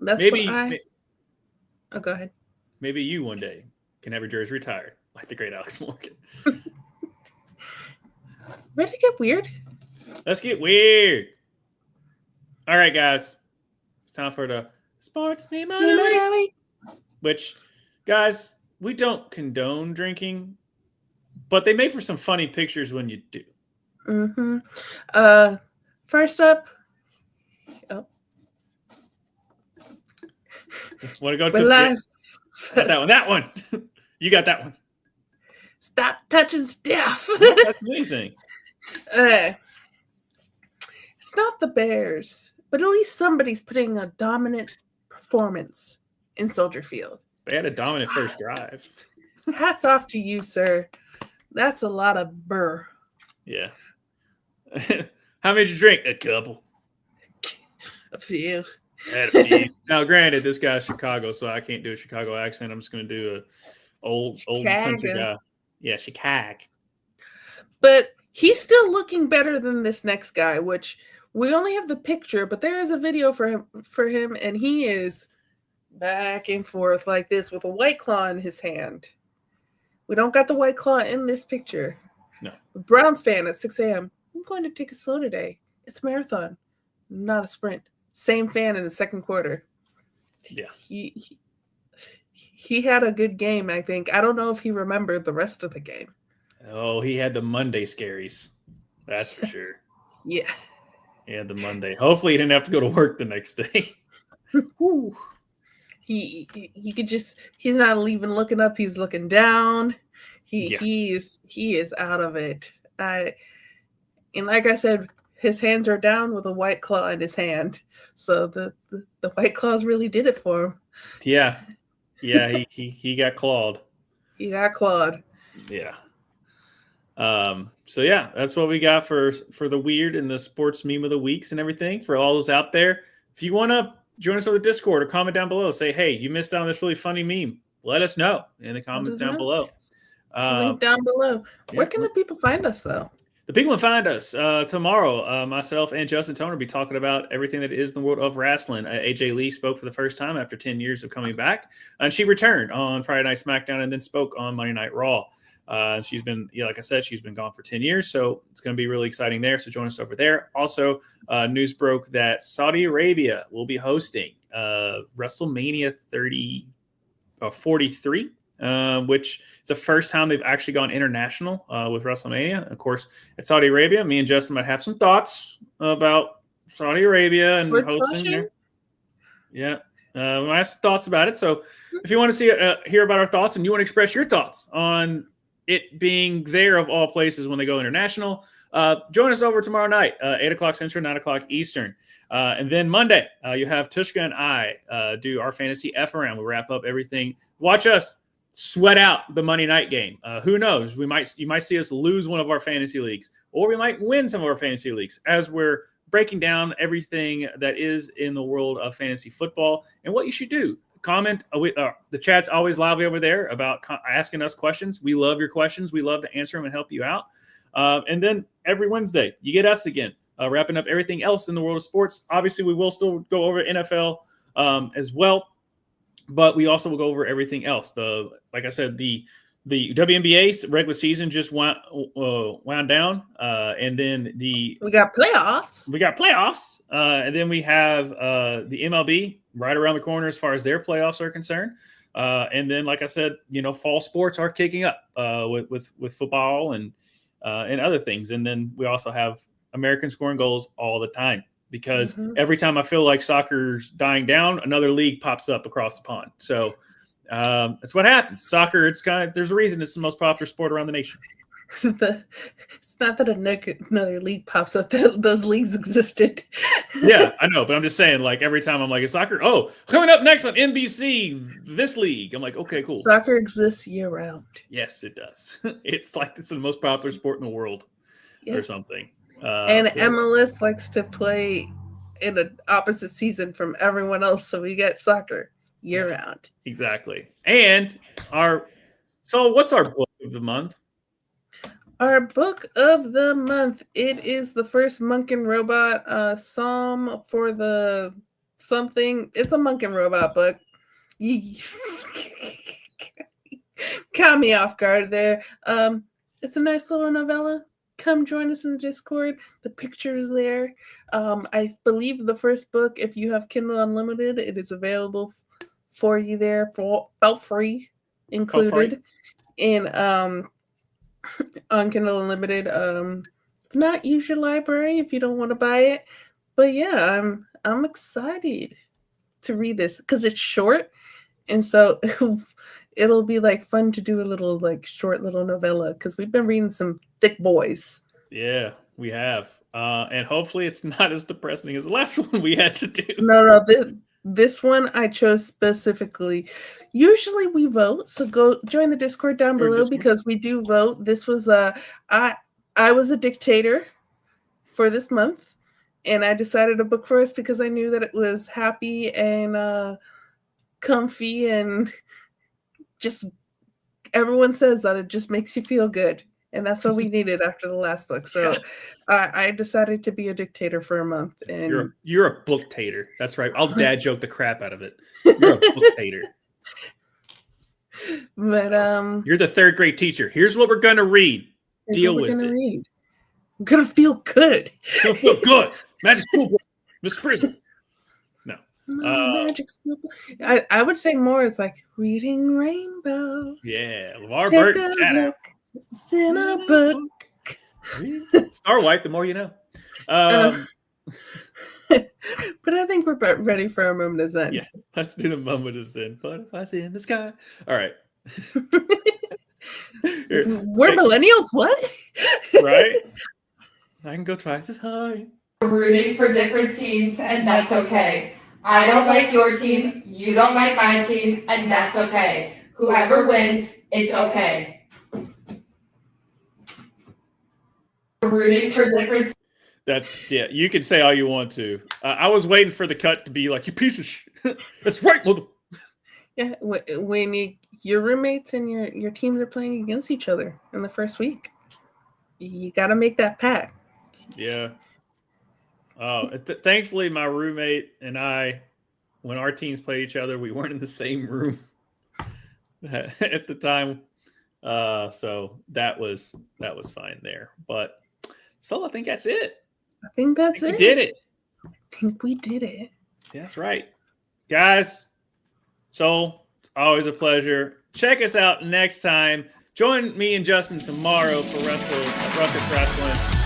maybe. Oh, go ahead. Maybe you one day can have your jersey retired, like the great Alex Morgan. Ready to get weird? Let's get weird. All right, guys. It's time for the Sports Me Money. Which, guys, we don't condone drinking, but they make for some funny pictures when you do. Mm-hmm. First up. Oh. Want to go to that one? That one. You got that one. Stop touching stuff. That's amazing. It's not the Bears, but at least somebody's putting a dominant performance in Soldier Field. They had a dominant first drive. Hats off to you, sir. That's a lot of burr. Yeah. How many did you drink? A couple. A few. Had a few. Now, granted, this guy's Chicago, so I can't do a Chicago accent. I'm just going to do a old country guy. Yeah, Chicago. But he's still looking better than this next guy, which we only have the picture, but there is a video for him, and he is back and forth like this with a White Claw in his hand. We don't got the White Claw in this picture. No. The Browns fan at 6 a.m. I'm going to take it slow today. It's a marathon, not a sprint. Same fan in the second quarter. Yeah. He had a good game, I think. I don't know if he remembered the rest of the game. Oh, he had the Monday scaries. That's for sure. Yeah. He had the Monday. Hopefully he didn't have to go to work the next day. Ooh. He could just, he's not even looking up, he's looking down. He is out of it. And like I said, his hands are down with a White Claw in his hand. So the White Claws really did it for him. Yeah. Yeah, he got clawed. He got clawed. Yeah. So yeah, that's what we got for the weird and the sports meme of the weeks and everything. For all those out there, if you want to join us on the Discord or comment down below, say, hey, you missed out on this really funny meme. Let us know in the comments down below. Link down below. Where can the people find us, though? The people can find us tomorrow. Myself and Justin Toner will be talking about everything that is in the world of wrestling. AJ Lee spoke for the first time after 10 years of coming back. And she returned on Friday Night SmackDown and then spoke on Monday Night Raw. She's been, like I said, she's been gone for 10 years. So it's going to be really exciting there. So join us over there. Also, news broke that Saudi Arabia will be hosting WrestleMania 43. Which is the first time they've actually gone international with WrestleMania. Of course, at Saudi Arabia, me and Justin might have some thoughts about Saudi Arabia and hosting there. Yeah, we might have some thoughts about it. So if you want to hear about our thoughts and you want to express your thoughts on it being there of all places when they go international, join us over tomorrow night, 8 o'clock Central, 9 o'clock Eastern. And then Monday, you have Tushka and I do our fantasy F around. We wrap up everything. Watch us sweat out the Monday night game. Who knows? You might see us lose one of our fantasy leagues, or we might win some of our fantasy leagues as we're breaking down everything that is in the world of fantasy football and what you should do. Comment. The chat's always lively over there about asking us questions. We love your questions. We love to answer them and help you out. And then every Wednesday, you get us again, wrapping up everything else in the world of sports. Obviously, we will still go over NFL as well. But we also will go over everything else. Like I said, the WNBA regular season just wound down, and then we got playoffs. And then we have the MLB right around the corner as far as their playoffs are concerned. And then, like I said, fall sports are kicking up with football and other things. And then we also have Americans scoring goals all the time. Because every time I feel like soccer's dying down, another league pops up across the pond. So that's what happens. Soccer, there's a reason it's the most popular sport around the nation. It's not that another league pops up. Those leagues existed. Yeah, I know. But I'm just saying, like, every time I'm like, is soccer? Oh, coming up next on NBC, this league. I'm like, okay, cool. Soccer exists year round. Yes, it does. It's like it's the most popular sport in the world or something. And MLS likes to play in an opposite season from everyone else, so we get soccer year round. Exactly. And what's our book of the month? Our book of the month, it is the first Monk and Robot Psalm for the something. It's a Monk and Robot book. Caught me off guard there. It's a nice little novella. Come join us in the Discord. The picture is there. I believe the first book, if you have Kindle Unlimited, it is available for you there for about free included in on Kindle Unlimited. Not use your library if you don't want to buy it. But yeah, I'm excited to read this because it's short, and so it'll be like fun to do a little like short little novella because we've been reading some thick boys. Yeah, we have. And hopefully it's not as depressing as the last one we had to do. No, this one I chose specifically. Usually we vote, so go join the Discord down below because we do vote. This was I was a dictator for this month, and I decided a book for us because I knew that it was happy and comfy and just everyone says that it just makes you feel good. And that's what we needed after the last book. So I decided to be a dictator for a month. And You're a book-tater. That's right. I'll dad joke the crap out of it. You're a book-tater. But you're the third grade teacher. Here's what we're gonna read. Deal with it. Read. We're gonna feel good. Gonna feel good. Magic School, Miss Frizzle. No. Magic School. I would say more. It's like reading Rainbow. Yeah, LeVar Burton. Shout out. It's in a book. Star White. The more you know. But I think we're ready for a moment of zen. Yeah, let's do the moment of zen. Butterflies in the sky. All right. We're millennials. What? Right? I can go twice as high. We're rooting for different teams, and that's okay. I don't like your team, you don't like my team, and that's okay. Whoever wins, it's okay. We're rooting for different. That's you can say all you want to. I was waiting for the cut to be like, you piece of shit. That's right, mother. Yeah, when your roommates and your teams are playing against each other in the first week, you got to make that pact. Yeah. Oh, thankfully, my roommate and I, when our teams played each other, we weren't in the same room at the time. So that was fine there. But so I think that's it. I think that's it. We did it. I think we did it. That's right. Guys, so it's always a pleasure. Check us out next time. Join me and Justin tomorrow for Ruckus Wrestling.